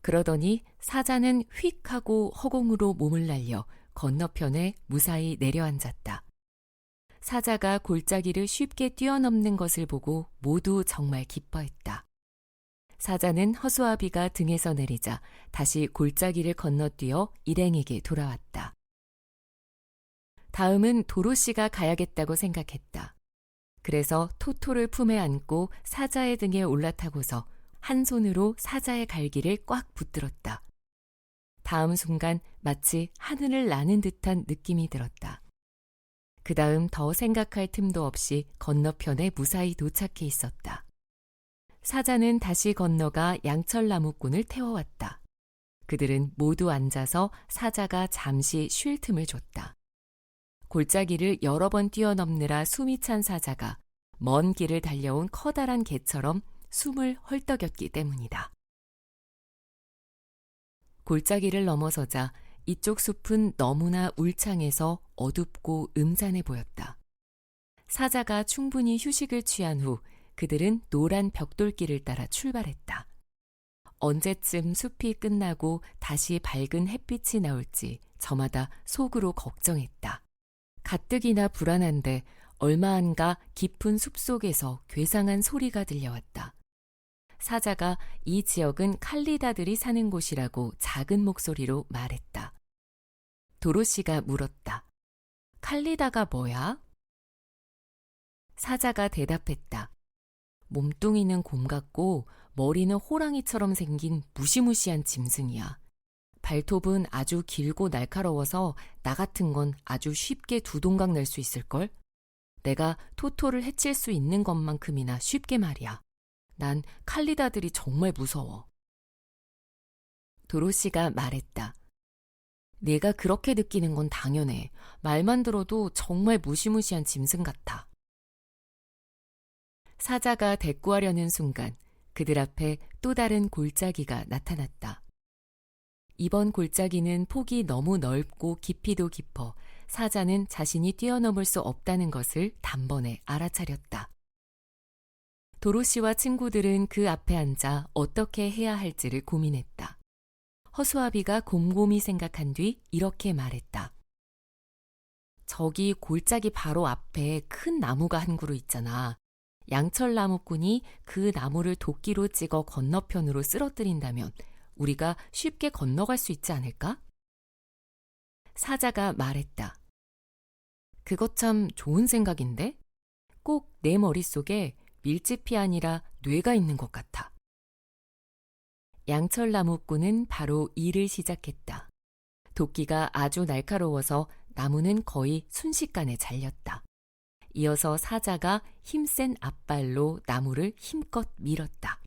그러더니 사자는 휙 하고 허공으로 몸을 날려 건너편에 무사히 내려앉았다. 사자가 골짜기를 쉽게 뛰어넘는 것을 보고 모두 정말 기뻐했다. 사자는 허수아비가 등에서 내리자 다시 골짜기를 건너뛰어 일행에게 돌아왔다. 다음은 도로시가 가야겠다고 생각했다. 그래서 토토를 품에 안고 사자의 등에 올라타고서 한 손으로 사자의 갈기를 꽉 붙들었다. 다음 순간 마치 하늘을 나는 듯한 느낌이 들었다. 그 다음 더 생각할 틈도 없이 건너편에 무사히 도착해 있었다. 사자는 다시 건너가 양철나무꾼을 태워왔다. 그들은 모두 앉아서 사자가 잠시 쉴 틈을 줬다. 골짜기를 여러 번 뛰어넘느라 숨이 찬 사자가 먼 길을 달려온 커다란 개처럼 숨을 헐떡였기 때문이다. 골짜기를 넘어서자 이쪽 숲은 너무나 울창해서 어둡고 음산해 보였다. 사자가 충분히 휴식을 취한 후 그들은 노란 벽돌길을 따라 출발했다. 언제쯤 숲이 끝나고 다시 밝은 햇빛이 나올지 저마다 속으로 걱정했다. 가뜩이나 불안한데 얼마 안가 깊은 숲속에서 괴상한 소리가 들려왔다. 사자가 이 지역은 칼리다들이 사는 곳이라고 작은 목소리로 말했다. 도로시가 물었다. 칼리다가 뭐야? 사자가 대답했다. 몸뚱이는 곰 같고 머리는 호랑이처럼 생긴 무시무시한 짐승이야. 발톱은 아주 길고 날카로워서 나 같은 건 아주 쉽게 두 동강 낼 수 있을걸? 내가 토토를 해칠 수 있는 것만큼이나 쉽게 말이야. 난 칼리다들이 정말 무서워. 도로시가 말했다. 내가 그렇게 느끼는 건 당연해. 말만 들어도 정말 무시무시한 짐승 같아. 사자가 대꾸하려는 순간 그들 앞에 또 다른 골짜기가 나타났다. 이번 골짜기는 폭이 너무 넓고 깊이도 깊어 사자는 자신이 뛰어넘을 수 없다는 것을 단번에 알아차렸다. 도로시와 친구들은 그 앞에 앉아 어떻게 해야 할지를 고민했다. 허수아비가 곰곰이 생각한 뒤 이렇게 말했다. 저기 골짜기 바로 앞에 큰 나무가 한 그루 있잖아. 양철나무꾼이 그 나무를 도끼로 찍어 건너편으로 쓰러뜨린다면 우리가 쉽게 건너갈 수 있지 않을까? 사자가 말했다. 그것 참 좋은 생각인데? 꼭 내 머릿속에 밀짚이 아니라 뇌가 있는 것 같아. 양철나무꾼은 바로 일을 시작했다. 도끼가 아주 날카로워서 나무는 거의 순식간에 잘렸다. 이어서 사자가 힘센 앞발로 나무를 힘껏 밀었다.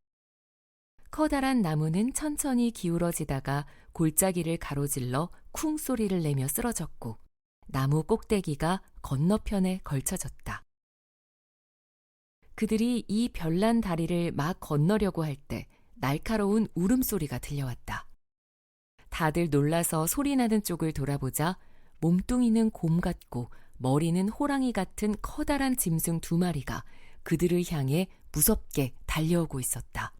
커다란 나무는 천천히 기울어지다가 골짜기를 가로질러 쿵 소리를 내며 쓰러졌고 나무 꼭대기가 건너편에 걸쳐졌다. 그들이 이 별난 다리를 막 건너려고 할 때 날카로운 울음소리가 들려왔다. 다들 놀라서 소리나는 쪽을 돌아보자 몸뚱이는 곰 같고 머리는 호랑이 같은 커다란 짐승 2마리가 그들을 향해 무섭게 달려오고 있었다.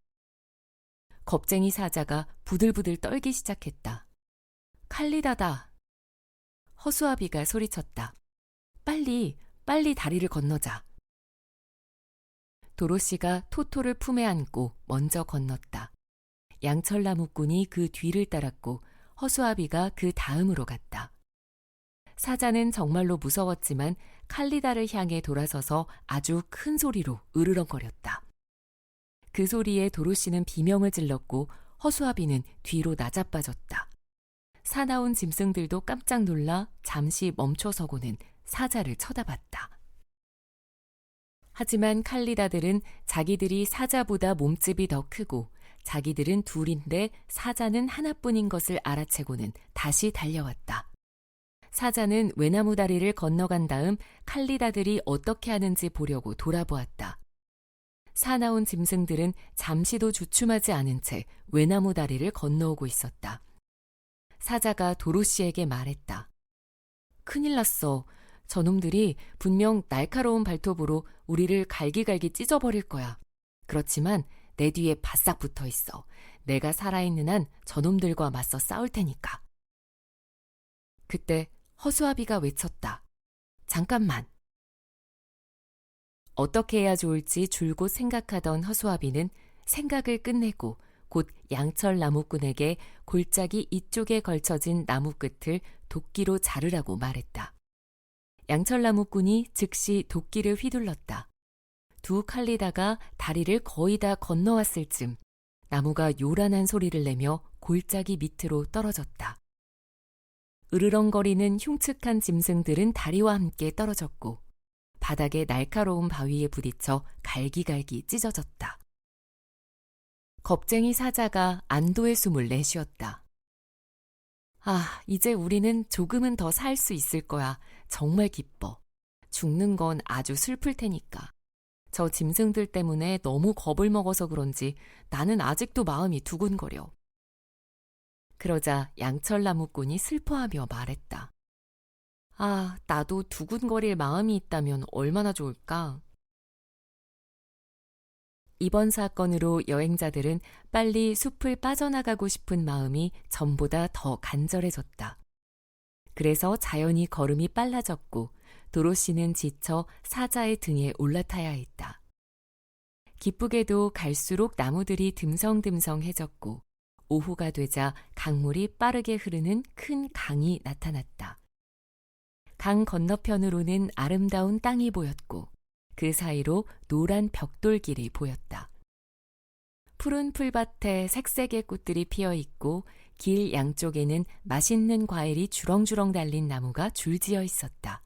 겁쟁이 사자가 부들부들 떨기 시작했다. 칼리다다. 허수아비가 소리쳤다. 빨리 다리를 건너자. 도로시가 토토를 품에 안고 먼저 건넜다. 양철나무꾼이 그 뒤를 따랐고 허수아비가 그 다음으로 갔다. 사자는 정말로 무서웠지만 칼리다를 향해 돌아서서 아주 큰 소리로 으르렁거렸다. 그 소리에 도로시는 비명을 질렀고 허수아비는 뒤로 나자빠졌다. 사나운 짐승들도 깜짝 놀라 잠시 멈춰서고는 사자를 쳐다봤다. 하지만 칼리다들은 자기들이 사자보다 몸집이 더 크고 자기들은 둘인데 사자는 하나뿐인 것을 알아채고는 다시 달려왔다. 사자는 외나무 다리를 건너간 다음 칼리다들이 어떻게 하는지 보려고 돌아보았다. 사나운 짐승들은 잠시도 주춤하지 않은 채 외나무 다리를 건너오고 있었다. 사자가 도로시에게 말했다. 큰일 났어. 저놈들이 분명 날카로운 발톱으로 우리를 갈기갈기 찢어버릴 거야. 그렇지만 내 뒤에 바싹 붙어 있어. 내가 살아있는 한 저놈들과 맞서 싸울 테니까. 그때 허수아비가 외쳤다. 잠깐만. 어떻게 해야 좋을지 줄곧 생각하던 허수아비는 생각을 끝내고 곧 양철나무꾼에게 골짜기 이쪽에 걸쳐진 나무 끝을 도끼로 자르라고 말했다. 양철나무꾼이 즉시 도끼를 휘둘렀다. 두 칼리다가 다리를 거의 다 건너왔을 즈음 나무가 요란한 소리를 내며 골짜기 밑으로 떨어졌다. 으르렁거리는 흉측한 짐승들은 다리와 함께 떨어졌고 바닥에 날카로운 바위에 부딪혀 갈기갈기 찢어졌다. 겁쟁이 사자가 안도의 숨을 내쉬었다. 아, 이제 우리는 조금은 더 살 수 있을 거야. 정말 기뻐. 죽는 건 아주 슬플 테니까. 저 짐승들 때문에 너무 겁을 먹어서 그런지 나는 아직도 마음이 두근거려. 그러자 양철나무꾼이 슬퍼하며 말했다. 아, 나도 두근거릴 마음이 있다면 얼마나 좋을까? 이번 사건으로 여행자들은 빨리 숲을 빠져나가고 싶은 마음이 전보다 더 간절해졌다. 그래서 자연히 걸음이 빨라졌고 도로시는 지쳐 사자의 등에 올라타야 했다. 기쁘게도 갈수록 나무들이 듬성듬성해졌고 오후가 되자 강물이 빠르게 흐르는 큰 강이 나타났다. 강 건너편으로는 아름다운 땅이 보였고 그 사이로 노란 벽돌길이 보였다. 푸른 풀밭에 색색의 꽃들이 피어 있고 길 양쪽에는 맛있는 과일이 주렁주렁 달린 나무가 줄지어 있었다.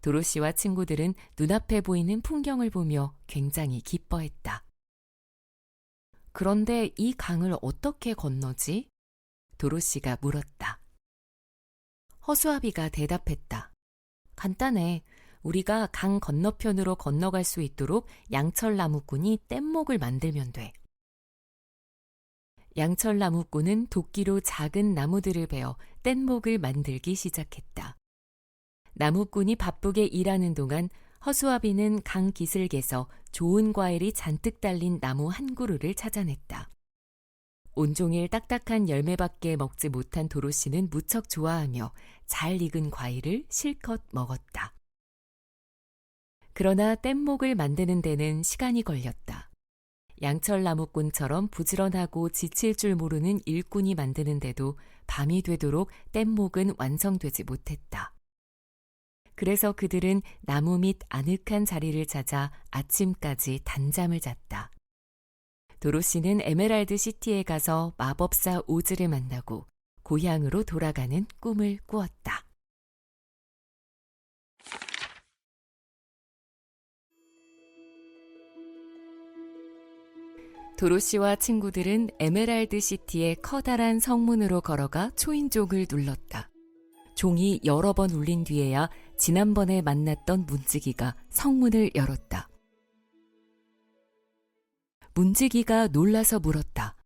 도로시와 친구들은 눈앞에 보이는 풍경을 보며 굉장히 기뻐했다. 그런데 이 강을 어떻게 건너지? 도로시가 물었다. 허수아비가 대답했다. 간단해. 우리가 강 건너편으로 건너갈 수 있도록 양철나무꾼이 뗏목을 만들면 돼. 양철나무꾼은 도끼로 작은 나무들을 베어 뗏목을 만들기 시작했다. 나무꾼이 바쁘게 일하는 동안 허수아비는 강 기슭에서 좋은 과일이 잔뜩 달린 나무 한 그루를 찾아냈다. 온종일 딱딱한 열매밖에 먹지 못한 도로시는 무척 좋아하며 잘 익은 과일을 실컷 먹었다. 그러나 뗏목을 만드는 데는 시간이 걸렸다. 양철나무꾼처럼 부지런하고 지칠 줄 모르는 일꾼이 만드는데도 밤이 되도록 뗏목은 완성되지 못했다. 그래서 그들은 나무 밑 아늑한 자리를 찾아 아침까지 단잠을 잤다. 도로시는 에메랄드 시티에 가서 마법사 오즈를 만나고 고향으로 돌아가는 꿈을 꾸었다. 도로시와 친구들은 에메랄드 시티의 커다란 성문으로 걸어가 초인종을 눌렀다. 종이 여러 번 울린 뒤에야 지난번에 만났던 문지기가 성문을 열었다. 문지기가 놀라서 물었다.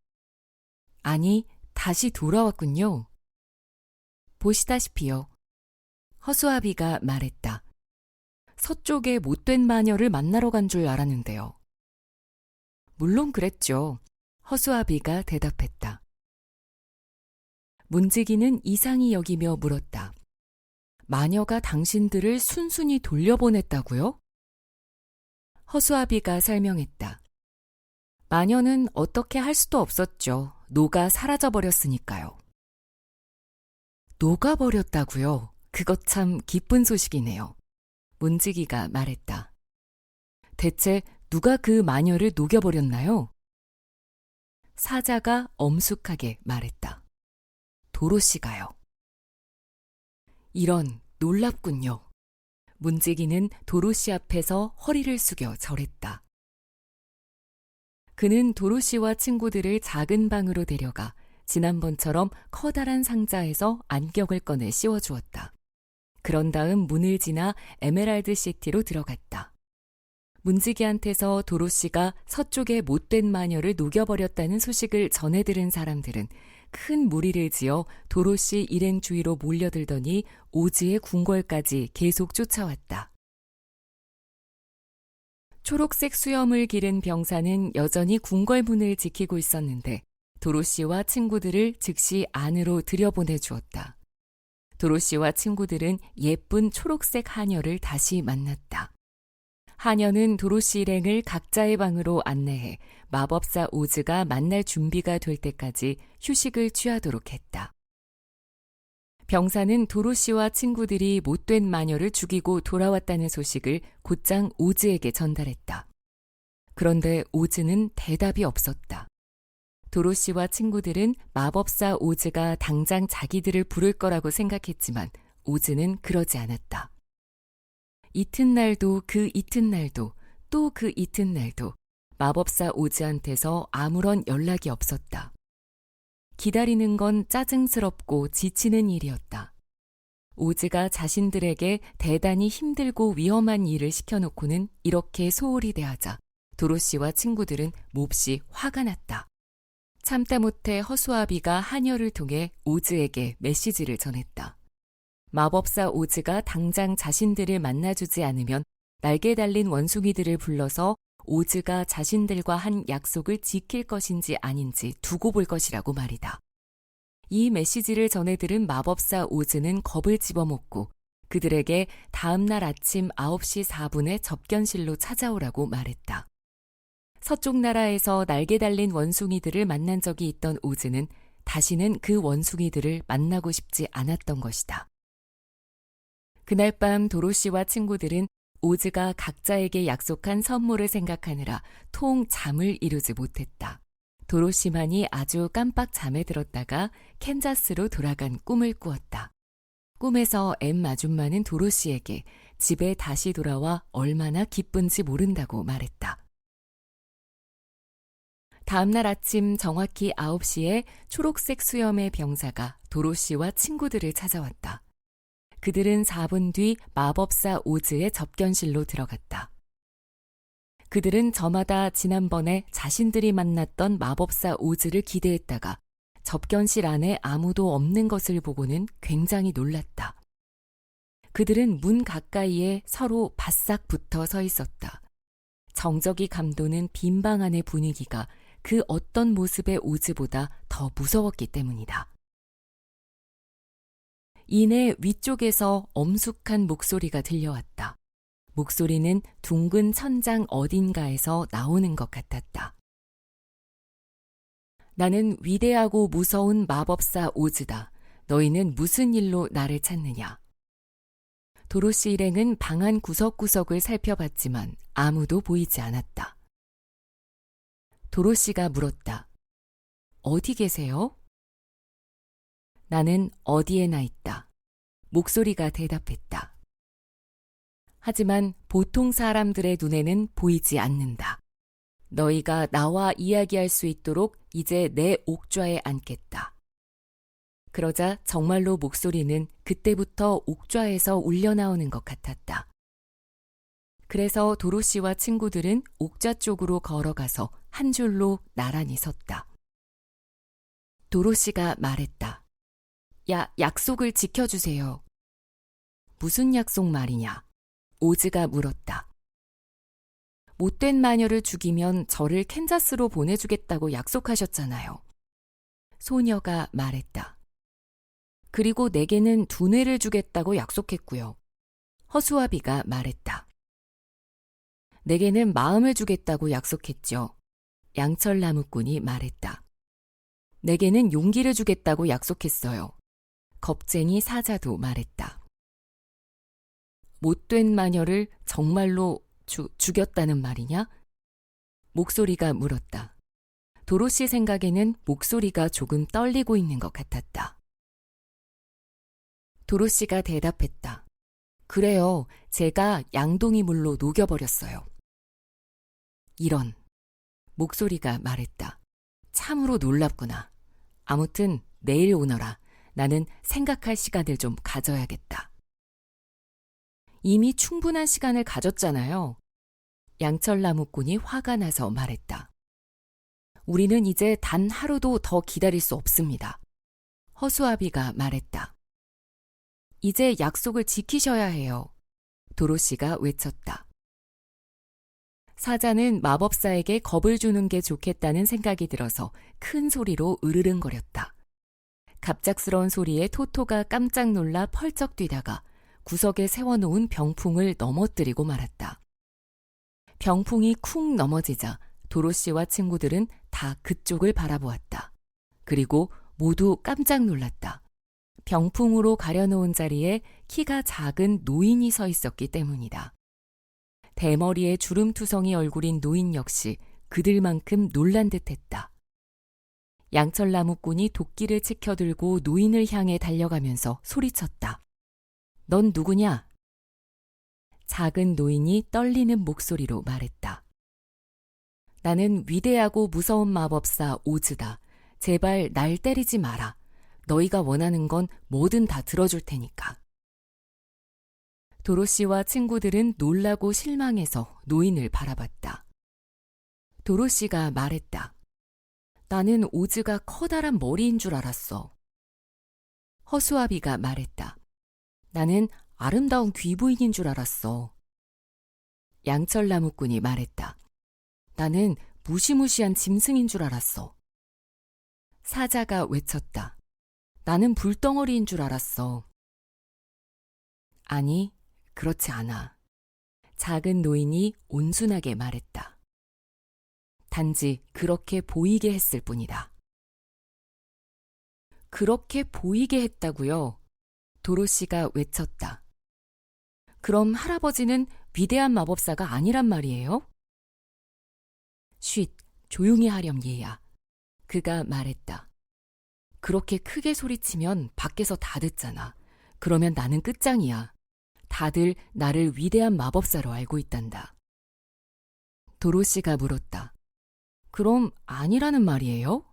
아니, 다시 돌아왔군요. 보시다시피요. 허수아비가 말했다. 서쪽에 못된 마녀를 만나러 간 줄 알았는데요. 물론 그랬죠. 허수아비가 대답했다. 문지기는 이상히 여기며 물었다. 마녀가 당신들을 순순히 돌려보냈다고요? 허수아비가 설명했다. 마녀는 어떻게 할 수도 없었죠. 녹아 사라져버렸으니까요. 녹아버렸다고요? 그것 참 기쁜 소식이네요. 문지기가 말했다. 대체 누가 그 마녀를 녹여버렸나요? 사자가 엄숙하게 말했다. 도로시가요. 이런, 놀랍군요. 문지기는 도로시 앞에서 허리를 숙여 절했다. 그는 도로시와 친구들을 작은 방으로 데려가 지난번처럼 커다란 상자에서 안경을 꺼내 씌워주었다. 그런 다음 문을 지나 에메랄드 시티로 들어갔다. 문지기한테서 도로시가 서쪽의 못된 마녀를 녹여버렸다는 소식을 전해 들은 사람들은 큰 무리를 지어 도로시 일행 주위로 몰려들더니 오즈의 궁궐까지 계속 쫓아왔다. 초록색 수염을 기른 병사는 여전히 궁궐문을 지키고 있었는데 도로시와 친구들을 즉시 안으로 들여보내주었다. 도로시와 친구들은 예쁜 초록색 하녀를 다시 만났다. 하녀는 도로시 일행을 각자의 방으로 안내해 마법사 오즈가 만날 준비가 될 때까지 휴식을 취하도록 했다. 병사는 도로시와 친구들이 못된 마녀를 죽이고 돌아왔다는 소식을 곧장 오즈에게 전달했다. 그런데 오즈는 대답이 없었다. 도로시와 친구들은 마법사 오즈가 당장 자기들을 부를 거라고 생각했지만 오즈는 그러지 않았다. 이튿날도 그 이튿날도 또 그 이튿날도 마법사 오즈한테서 아무런 연락이 없었다. 기다리는 건 짜증스럽고 지치는 일이었다. 오즈가 자신들에게 대단히 힘들고 위험한 일을 시켜놓고는 이렇게 소홀히 대하자 도로시와 친구들은 몹시 화가 났다. 참다 못해 허수아비가 하녀를 통해 오즈에게 메시지를 전했다. 마법사 오즈가 당장 자신들을 만나주지 않으면 날개 달린 원숭이들을 불러서 오즈가 자신들과 한 약속을 지킬 것인지 아닌지 두고 볼 것이라고 말이다. 이 메시지를 전해 들은 마법사 오즈는 겁을 집어먹고 그들에게 다음날 아침 9시 4분에 접견실로 찾아오라고 말했다. 서쪽 나라에서 날개 달린 원숭이들을 만난 적이 있던 오즈는 다시는 그 원숭이들을 만나고 싶지 않았던 것이다. 그날 밤 도로시와 친구들은 오즈가 각자에게 약속한 선물을 생각하느라 통 잠을 이루지 못했다. 도로시만이 아주 깜빡 잠에 들었다가 캔자스로 돌아간 꿈을 꾸었다. 꿈에서 엠 아줌마는 도로시에게 집에 다시 돌아와 얼마나 기쁜지 모른다고 말했다. 다음날 아침 정확히 9시에 초록색 수염의 병사가 도로시와 친구들을 찾아왔다. 그들은 4분 뒤 마법사 오즈의 접견실로 들어갔다. 그들은 저마다 지난번에 자신들이 만났던 마법사 오즈를 기대했다가 접견실 안에 아무도 없는 것을 보고는 굉장히 놀랐다. 그들은 문 가까이에 서로 바싹 붙어 서 있었다. 정적이 감도는 빈 방 안의 분위기가 그 어떤 모습의 오즈보다 더 무서웠기 때문이다. 이내 위쪽에서 엄숙한 목소리가 들려왔다. 목소리는 둥근 천장 어딘가에서 나오는 것 같았다. 나는 위대하고 무서운 마법사 오즈다. 너희는 무슨 일로 나를 찾느냐? 도로시 일행은 방 안 구석구석을 살펴봤지만 아무도 보이지 않았다. 도로시가 물었다. 어디 계세요? 나는 어디에나 있다. 목소리가 대답했다. 하지만 보통 사람들의 눈에는 보이지 않는다. 너희가 나와 이야기할 수 있도록 이제 내 옥좌에 앉겠다. 그러자 정말로 목소리는 그때부터 옥좌에서 울려나오는 것 같았다. 그래서 도로시와 친구들은 옥좌 쪽으로 걸어가서 한 줄로 나란히 섰다. 도로시가 말했다. 약속을 지켜주세요. 무슨 약속 말이냐? 오즈가 물었다. 못된 마녀를 죽이면 저를 캔자스로 보내주겠다고 약속하셨잖아요. 소녀가 말했다. 그리고 내게는 두뇌를 주겠다고 약속했고요. 허수아비가 말했다. 내게는 마음을 주겠다고 약속했죠. 양철나무꾼이 말했다. 내게는 용기를 주겠다고 약속했어요. 겁쟁이 사자도 말했다. 못된 마녀를 정말로 죽였다는 말이냐? 목소리가 물었다. 도로시 생각에는 목소리가 조금 떨리고 있는 것 같았다. 도로시가 대답했다. 그래요. 제가 양동이 물로 녹여버렸어요. 이런. 목소리가 말했다. 참으로 놀랍구나. 아무튼 내일 오너라. 나는 생각할 시간을 좀 가져야겠다. 이미 충분한 시간을 가졌잖아요. 양철나무꾼이 화가 나서 말했다. 우리는 이제 단 하루도 더 기다릴 수 없습니다. 허수아비가 말했다. 이제 약속을 지키셔야 해요. 도로시가 외쳤다. 사자는 마법사에게 겁을 주는 게 좋겠다는 생각이 들어서 큰 소리로 으르릉거렸다. 갑작스러운 소리에 토토가 깜짝 놀라 펄쩍 뛰다가 구석에 세워놓은 병풍을 넘어뜨리고 말았다. 병풍이 쿵 넘어지자 도로시와 친구들은 다 그쪽을 바라보았다. 그리고 모두 깜짝 놀랐다. 병풍으로 가려놓은 자리에 키가 작은 노인이 서 있었기 때문이다. 대머리에 주름투성이 얼굴인 노인 역시 그들만큼 놀란 듯했다. 양철나무꾼이 도끼를 치켜들고 노인을 향해 달려가면서 소리쳤다. 넌 누구냐? 작은 노인이 떨리는 목소리로 말했다. 나는 위대하고 무서운 마법사 오즈다. 제발 날 때리지 마라. 너희가 원하는 건 뭐든 다 들어줄 테니까. 도로시와 친구들은 놀라고 실망해서 노인을 바라봤다. 도로시가 말했다. 나는 오즈가 커다란 머리인 줄 알았어. 허수아비가 말했다. 나는 아름다운 귀부인인 줄 알았어. 양철나무꾼이 말했다. 나는 무시무시한 짐승인 줄 알았어. 사자가 외쳤다. 나는 불덩어리인 줄 알았어. 아니, 그렇지 않아. 작은 노인이 온순하게 말했다. 단지 그렇게 보이게 했을 뿐이다. 그렇게 보이게 했다고요? 도로시가 외쳤다. 그럼 할아버지는 위대한 마법사가 아니란 말이에요? 쉿, 조용히 하렴 얘야. 그가 말했다. 그렇게 크게 소리치면 밖에서 다 듣잖아. 그러면 나는 끝장이야. 다들 나를 위대한 마법사로 알고 있단다. 도로시가 물었다. 그럼 아니라는 말이에요?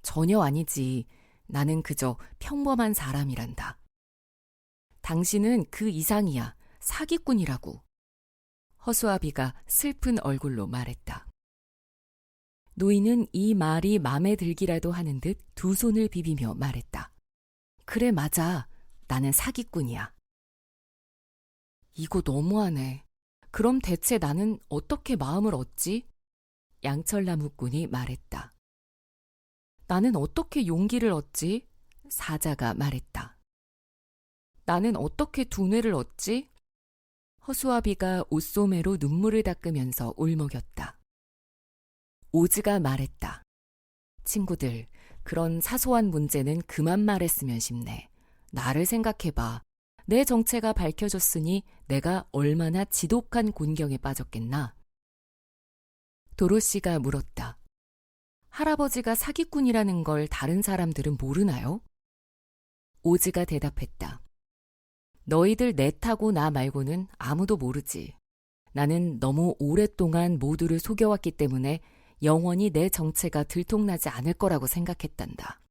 전혀 아니지. 나는 그저 평범한 사람이란다. 당신은 그 이상이야. 사기꾼이라고. 허수아비가 슬픈 얼굴로 말했다. 노인은 이 말이 맘에 들기라도 하는 듯 두 손을 비비며 말했다. 그래, 맞아. 나는 사기꾼이야. 이거 너무하네. 그럼 대체 나는 어떻게 마음을 얻지? 양철나무꾼이 말했다. 나는 어떻게 용기를 얻지? 사자가 말했다. 나는 어떻게 두뇌를 얻지? 허수아비가 옷소매로 눈물을 닦으면서 울먹였다. 오즈가 말했다. 친구들, 그런 사소한 문제는 그만 말했으면 싶네. 나를 생각해봐. 내 정체가 밝혀졌으니 내가 얼마나 지독한 곤경에 빠졌겠나? 도로시가 물었다. 할아버지가 사기꾼이라는 걸 다른 사람들은 모르나요? 오즈가 대답했다. 너희들 넷하고 나 말고는 아무도 모르지. 나는 너무 오랫동안 모두를 속여왔기 때문에 영원히 내 정체가 들통나지 않을 거라고 생각했단다.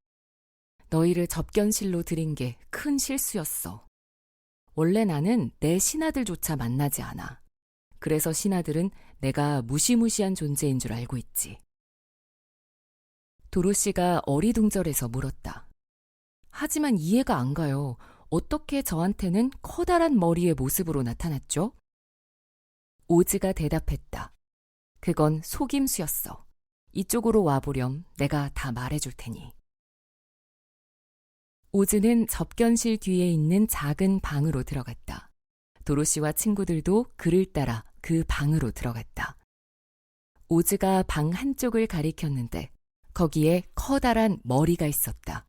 너희를 접견실로 들인 게 큰 실수였어. 원래 나는 내 신하들조차 만나지 않아. 그래서 신하들은 내가 무시무시한 존재인 줄 알고 있지. 도로시가 어리둥절해서 물었다. 하지만 이해가 안 가요. 어떻게 저한테는 커다란 머리의 모습으로 나타났죠? 오즈가 대답했다. 그건 속임수였어. 이쪽으로 와보렴. 내가 다 말해줄 테니. 오즈는 접견실 뒤에 있는 작은 방으로 들어갔다. 도로시와 친구들도 그를 따라 그 방으로 들어갔다. 오즈가 방 한쪽을 가리켰는데 거기에 커다란 머리가 있었다.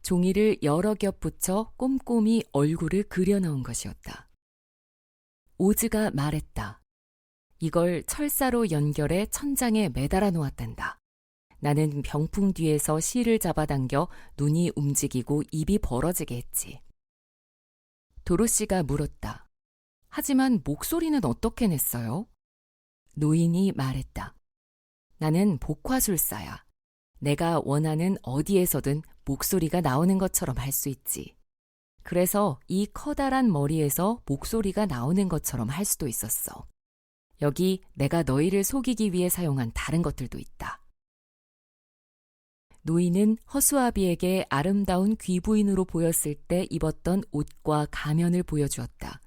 종이를 여러 겹 붙여 꼼꼼히 얼굴을 그려넣은 것이었다. 오즈가 말했다. 이걸 철사로 연결해 천장에 매달아 놓았단다. 나는 병풍 뒤에서 실을 잡아당겨 눈이 움직이고 입이 벌어지게 했지. 도로시가 물었다. 하지만 목소리는 어떻게 냈어요? 노인이 말했다. 나는 복화술사야. 내가 원하는 어디에서든 목소리가 나오는 것처럼 할 수 있지. 그래서 이 커다란 머리에서 목소리가 나오는 것처럼 할 수도 있었어. 여기 내가 너희를 속이기 위해 사용한 다른 것들도 있다. 노인은 허수아비에게 아름다운 귀부인으로 보였을 때 입었던 옷과 가면을 보여주었다.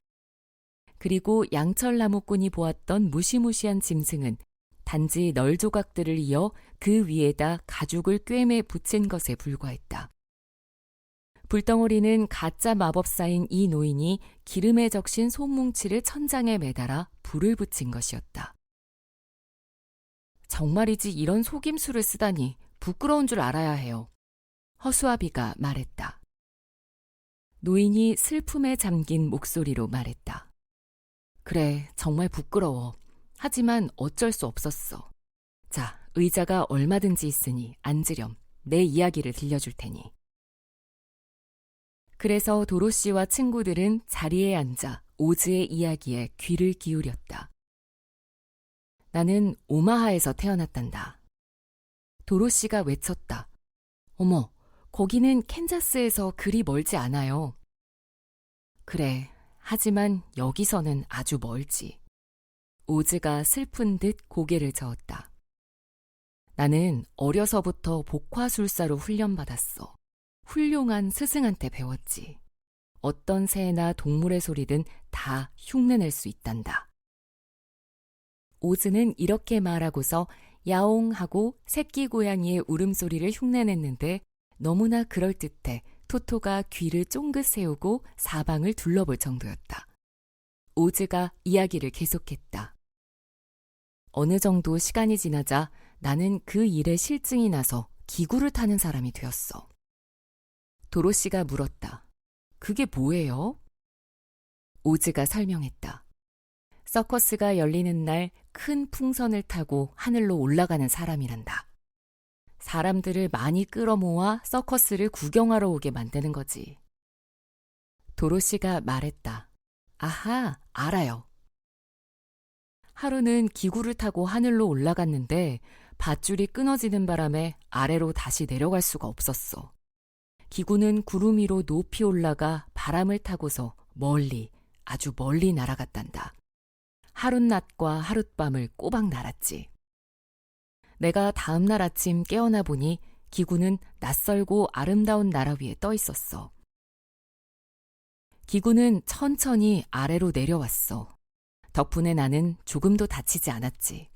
그리고 양철나무꾼이 보았던 무시무시한 짐승은 단지 널조각들을 이어 그 위에다 가죽을 꿰매 붙인 것에 불과했다. 불덩어리는 가짜 마법사인 이 노인이 기름에 적신 솜뭉치를 천장에 매달아 불을 붙인 것이었다. 정말이지 이런 속임수를 쓰다니 부끄러운 줄 알아야 해요. 허수아비가 말했다. 노인이 슬픔에 잠긴 목소리로 말했다. 그래, 정말 부끄러워. 하지만 어쩔 수 없었어. 자, 의자가 얼마든지 있으니 앉으렴. 내 이야기를 들려줄 테니. 그래서 도로시와 친구들은 자리에 앉아 오즈의 이야기에 귀를 기울였다. 나는 오마하에서 태어났단다. 도로시가 외쳤다. 어머, 거기는 캔자스에서 그리 멀지 않아요. 그래, 하지만 여기서는 아주 멀지. 오즈가 슬픈 듯 고개를 저었다. 나는 어려서부터 복화술사로 훈련받았어. 훌륭한 스승한테 배웠지. 어떤 새나 동물의 소리든 다 흉내낼 수 있단다. 오즈는 이렇게 말하고서 야옹 하고 새끼 고양이의 울음소리를 흉내냈는데 너무나 그럴듯해 토토가 귀를 쫑긋 세우고 사방을 둘러볼 정도였다. 오즈가 이야기를 계속했다. 어느 정도 시간이 지나자 나는 그 일에 실증이 나서 기구를 타는 사람이 되었어. 도로시가 물었다. 그게 뭐예요? 오즈가 설명했다. 서커스가 열리는 날 큰 풍선을 타고 하늘로 올라가는 사람이란다. 사람들을 많이 끌어모아 서커스를 구경하러 오게 만드는 거지. 도로시가 말했다. 아하, 알아요. 하루는 기구를 타고 하늘로 올라갔는데 밧줄이 끊어지는 바람에 아래로 다시 내려갈 수가 없었어. 기구는 구름 위로 높이 올라가 바람을 타고서 멀리, 아주 멀리 날아갔단다. 하룻낮과 하룻밤을 꼬박 날았지. 내가 다음 날 아침 깨어나 보니 기구는 낯설고 아름다운 나라 위에 떠 있었어. 기구는 천천히 아래로 내려왔어. 덕분에 나는 조금도 다치지 않았지.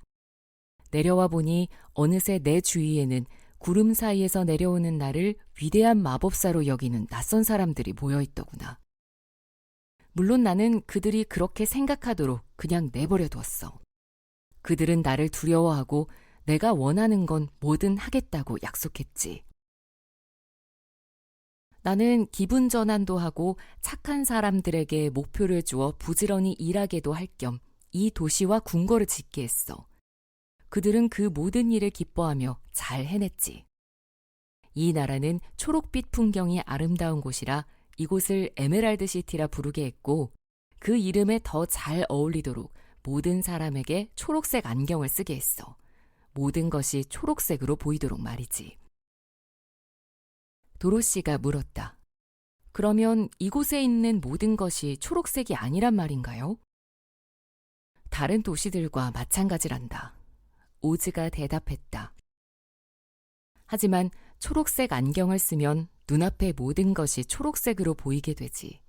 내려와 보니 어느새 내 주위에는 구름 사이에서 내려오는 나를 위대한 마법사로 여기는 낯선 사람들이 모여 있더구나. 물론 나는 그들이 그렇게 생각하도록 그냥 내버려 두었어. 그들은 나를 두려워하고 내가 원하는 건 뭐든 하겠다고 약속했지. 나는 기분 전환도 하고 착한 사람들에게 목표를 주어 부지런히 일하게도 할 겸 이 도시와 궁궐을 짓게 했어. 그들은 그 모든 일을 기뻐하며 잘 해냈지. 이 나라는 초록빛 풍경이 아름다운 곳이라 이곳을 에메랄드 시티라 부르게 했고 그 이름에 더 잘 어울리도록 모든 사람에게 초록색 안경을 쓰게 했어. 모든 것이 초록색으로 보이도록 말이지. 도로시가 물었다. 그러면 이곳에 있는 모든 것이 초록색이 아니란 말인가요? 다른 도시들과 마찬가지란다. 오즈가 대답했다. 하지만 초록색 안경을 쓰면 눈앞의 모든 것이 초록색으로 보이게 되지.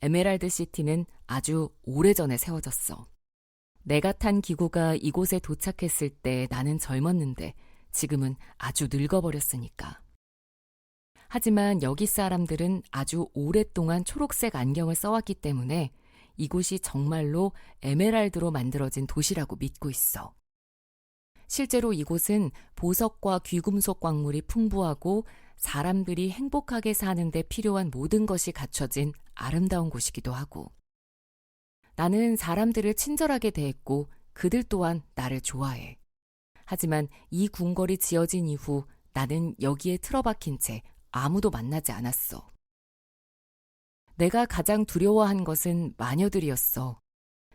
에메랄드 시티는 아주 오래전에 세워졌어. 내가 탄 기구가 이곳에 도착했을 때 나는 젊었는데 지금은 아주 늙어버렸으니까. 하지만 여기 사람들은 아주 오랫동안 초록색 안경을 써왔기 때문에 이곳이 정말로 에메랄드로 만들어진 도시라고 믿고 있어. 실제로 이곳은 보석과 귀금속 광물이 풍부하고 사람들이 행복하게 사는 데 필요한 모든 것이 갖춰진 아름다운 곳이기도 하고. 나는 사람들을 친절하게 대했고 그들 또한 나를 좋아해. 하지만 이 궁궐이 지어진 이후 나는 여기에 틀어박힌 채 아무도 만나지 않았어. 내가 가장 두려워한 것은 마녀들이었어.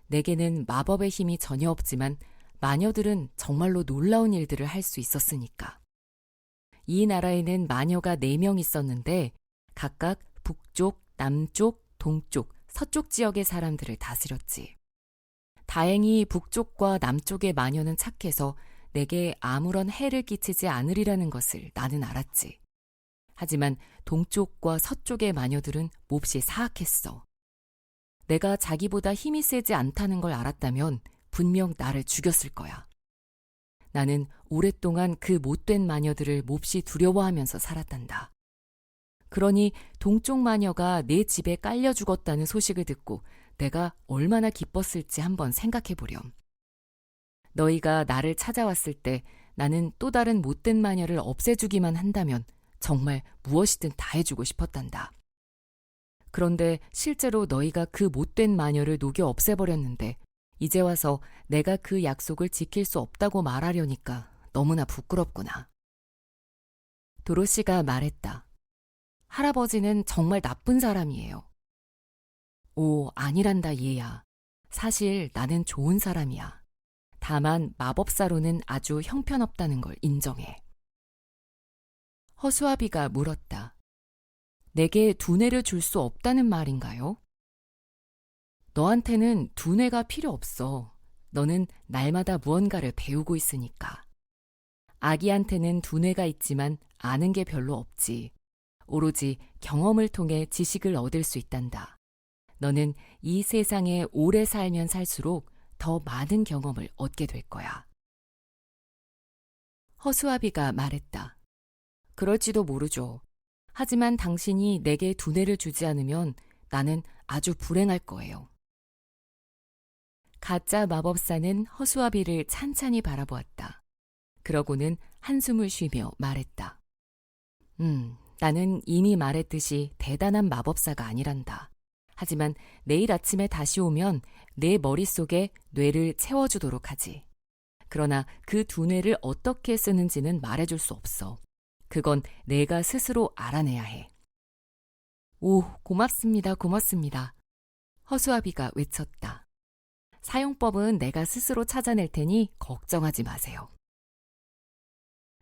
내게는 마법의 힘이 전혀 없지만 마녀들은 정말로 놀라운 일들을 할 수 있었으니까. 이 나라에는 마녀가 4명 있었는데 각각 북쪽, 남쪽, 동쪽, 서쪽 지역의 사람들을 다스렸지. 다행히 북쪽과 남쪽의 마녀는 착해서 내게 아무런 해를 끼치지 않으리라는 것을 나는 알았지. 하지만 동쪽과 서쪽의 마녀들은 몹시 사악했어. 내가 자기보다 힘이 세지 않다는 걸 알았다면 분명 나를 죽였을 거야. 나는 오랫동안 그 못된 마녀들을 몹시 두려워하면서 살았단다. 그러니 동쪽 마녀가 내 집에 깔려 죽었다는 소식을 듣고 내가 얼마나 기뻤을지 한번 생각해 보렴. 너희가 나를 찾아왔을 때 나는 또 다른 못된 마녀를 없애주기만 한다면 정말 무엇이든 다 해주고 싶었단다. 그런데 실제로 너희가 그 못된 마녀를 녹여 없애버렸는데 이제 와서 내가 그 약속을 지킬 수 없다고 말하려니까 너무나 부끄럽구나. 도로시가 말했다. 할아버지는 정말 나쁜 사람이에요. 오, 아니란다 얘야. 사실 나는 좋은 사람이야. 다만 마법사로는 아주 형편없다는 걸 인정해. 허수아비가 물었다. 내게 두뇌를 줄 수 없다는 말인가요? 너한테는 두뇌가 필요 없어. 너는 날마다 무언가를 배우고 있으니까. 아기한테는 두뇌가 있지만 아는 게 별로 없지. 오로지 경험을 통해 지식을 얻을 수 있단다. 너는 이 세상에 오래 살면 살수록 더 많은 경험을 얻게 될 거야. 허수아비가 말했다. 그럴지도 모르죠. 하지만 당신이 내게 두뇌를 주지 않으면 나는 아주 불행할 거예요. 가짜 마법사는 허수아비를 찬찬히 바라보았다. 그러고는 한숨을 쉬며 말했다. 나는 이미 말했듯이 대단한 마법사가 아니란다. 하지만 내일 아침에 다시 오면 내 머릿속에 뇌를 채워주도록 하지. 그러나 그 두뇌를 어떻게 쓰는지는 말해줄 수 없어. 그건 내가 스스로 알아내야 해. 오, 고맙습니다. 고맙습니다. 허수아비가 외쳤다. 사용법은 내가 스스로 찾아낼 테니 걱정하지 마세요.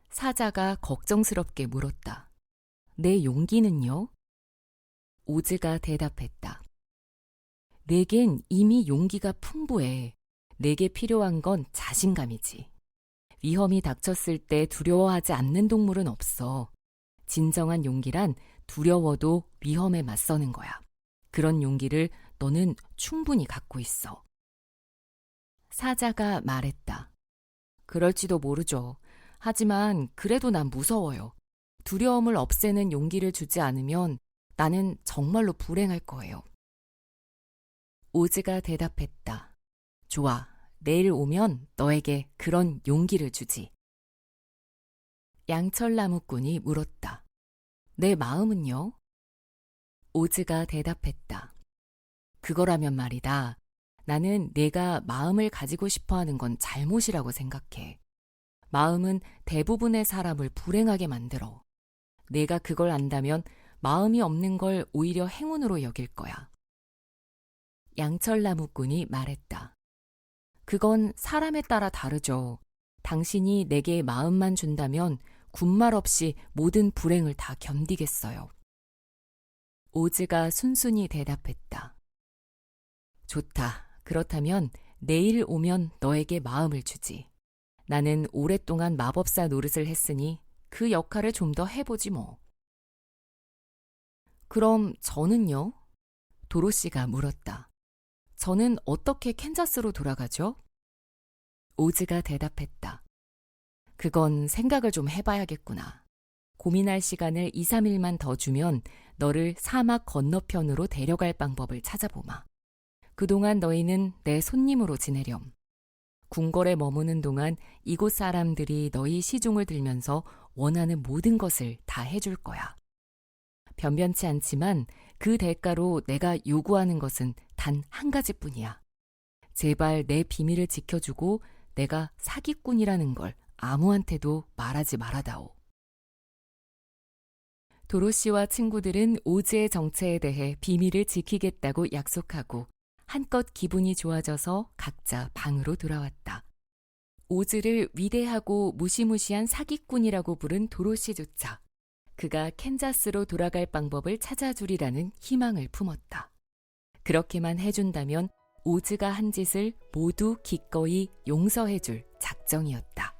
사자가 걱정스럽게 물었다. 내 용기는요? 오즈가 대답했다. 내겐 이미 용기가 풍부해. 내게 필요한 건 자신감이지. 위험이 닥쳤을 때 두려워하지 않는 동물은 없어. 진정한 용기란 두려워도 위험에 맞서는 거야. 그런 용기를 너는 충분히 갖고 있어. 사자가 말했다. 그럴지도 모르죠. 하지만 그래도 난 무서워요. 두려움을 없애는 용기를 주지 않으면 나는 정말로 불행할 거예요. 오즈가 대답했다. 좋아, 내일 오면 너에게 그런 용기를 주지. 양철나무꾼이 물었다. 내 마음은요? 오즈가 대답했다. 그거라면 말이다. 나는 내가 마음을 가지고 싶어 하는 건 잘못이라고 생각해. 마음은 대부분의 사람을 불행하게 만들어. 내가 그걸 안다면 마음이 없는 걸 오히려 행운으로 여길 거야. 양철나무꾼이 말했다. 그건 사람에 따라 다르죠. 당신이 내게 마음만 준다면 군말 없이 모든 불행을 다 견디겠어요. 오즈가 순순히 대답했다. 좋다. 그렇다면 내일 오면 너에게 마음을 주지. 나는 오랫동안 마법사 노릇을 했으니 그 역할을 좀 더 해보지 뭐. 그럼 저는요? 도로시가 물었다. 저는 어떻게 캔자스로 돌아가죠? 오즈가 대답했다. 그건 생각을 좀 해봐야겠구나. 고민할 시간을 2, 3일만 더 주면 너를 사막 건너편으로 데려갈 방법을 찾아보마. 그동안 너희는 내 손님으로 지내렴. 궁궐에 머무는 동안 이곳 사람들이 너희 시중을 들면서 원하는 모든 것을 다 해줄 거야. 변변치 않지만 그 대가로 내가 요구하는 것은 단 한 가지뿐이야. 제발 내 비밀을 지켜주고 내가 사기꾼이라는 걸 아무한테도 말하지 말아다오. 도로시와 친구들은 오즈의 정체에 대해 비밀을 지키겠다고 약속하고 한껏 기분이 좋아져서 각자 방으로 돌아왔다. 오즈를 위대하고 무시무시한 사기꾼이라고 부른 도로시조차 그가 캔자스로 돌아갈 방법을 찾아주리라는 희망을 품었다. 그렇게만 해준다면 오즈가 한 짓을 모두 기꺼이 용서해줄 작정이었다.